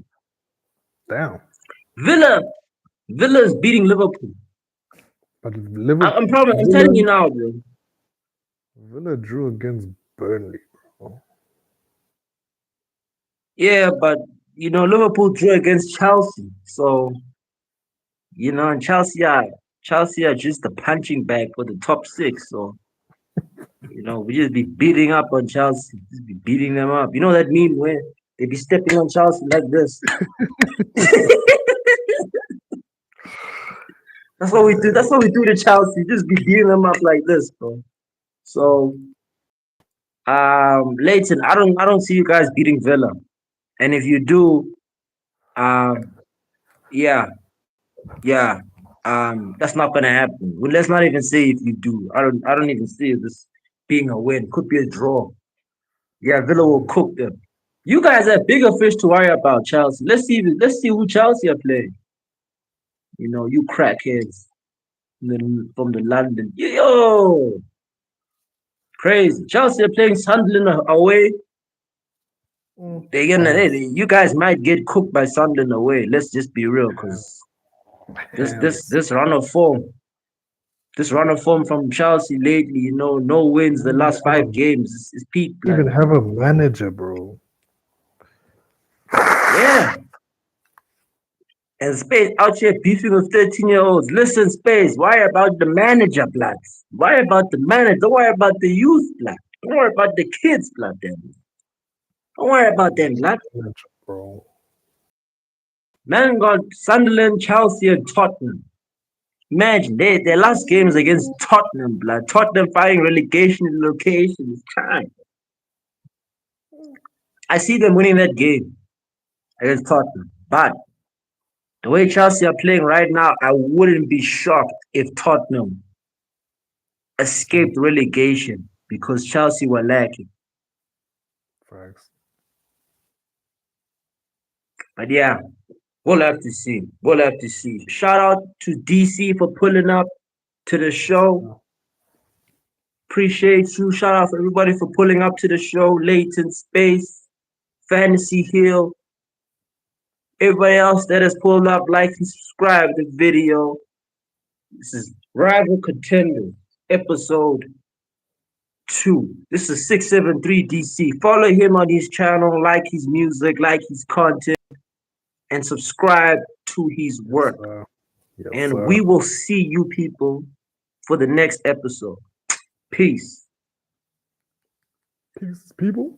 Damn. Villa Villa is beating Liverpool. But I'm Liverpool, probably I'm telling you now, bro. Villa drew against Burnley, bro. Yeah, but Liverpool drew against Chelsea. So, and Chelsea are just a punching bag for the top six. So, we just be beating up on Chelsea. Just be beating them up. You know that meme where they be stepping on Chelsea like this. That's what we do. That's what we do to Chelsea. Just be beating them up like this, bro. So, Leighton, I don't see you guys beating Villa. And if you do, um, yeah, yeah, that's not gonna happen. Well, let's not even say if you do. I don't even see this being a win. Could be a draw. Yeah, Villa will Mm. cook them. You guys have bigger fish to worry about, Chelsea. Let's see who Chelsea are playing. You crackheads from the London. Yo, crazy. Chelsea are playing Sunderland away. Honest. you guys might get cooked by Sunderland away. Let's just be real, Hands. because this this Hands. this run of form, this run of form from Chelsea lately, no wins the We even last have five a games. It's peak blood. even have a manager, bro. Yeah. And Space out here beefing with 13-year-olds. Listen, Space, worry about the manager, blood. Worry about the manager. Don't worry about the youth, blood. Don't worry about the kids, blood. Them. Don't worry about them, He's blood. a manager, bro. Man got Sunderland, Chelsea, and Tottenham. Imagine, their last games against Tottenham, blood. Tottenham fighting relegation in locations. Time. I see them winning that game against Tottenham. But the way Chelsea are playing right now, I wouldn't be shocked if Tottenham Mm, escaped relegation because Chelsea were lacking. facts. But yeah, we'll have to see. We'll have to see. Shout out to DC for pulling up to the Yes, show. sir. Appreciate you. Shout out for everybody for pulling up to the show. Latent Space, Fantasy Hill, everybody else that has pulled up, like and subscribe to the video. This is Rival Contenders, episode 2. This is 673 DC. Follow him on his channel, like his music, like his content, and subscribe to his Yes, work. sir. Yes, And sir. we will see you people for the next episode. Peace. Peace, people.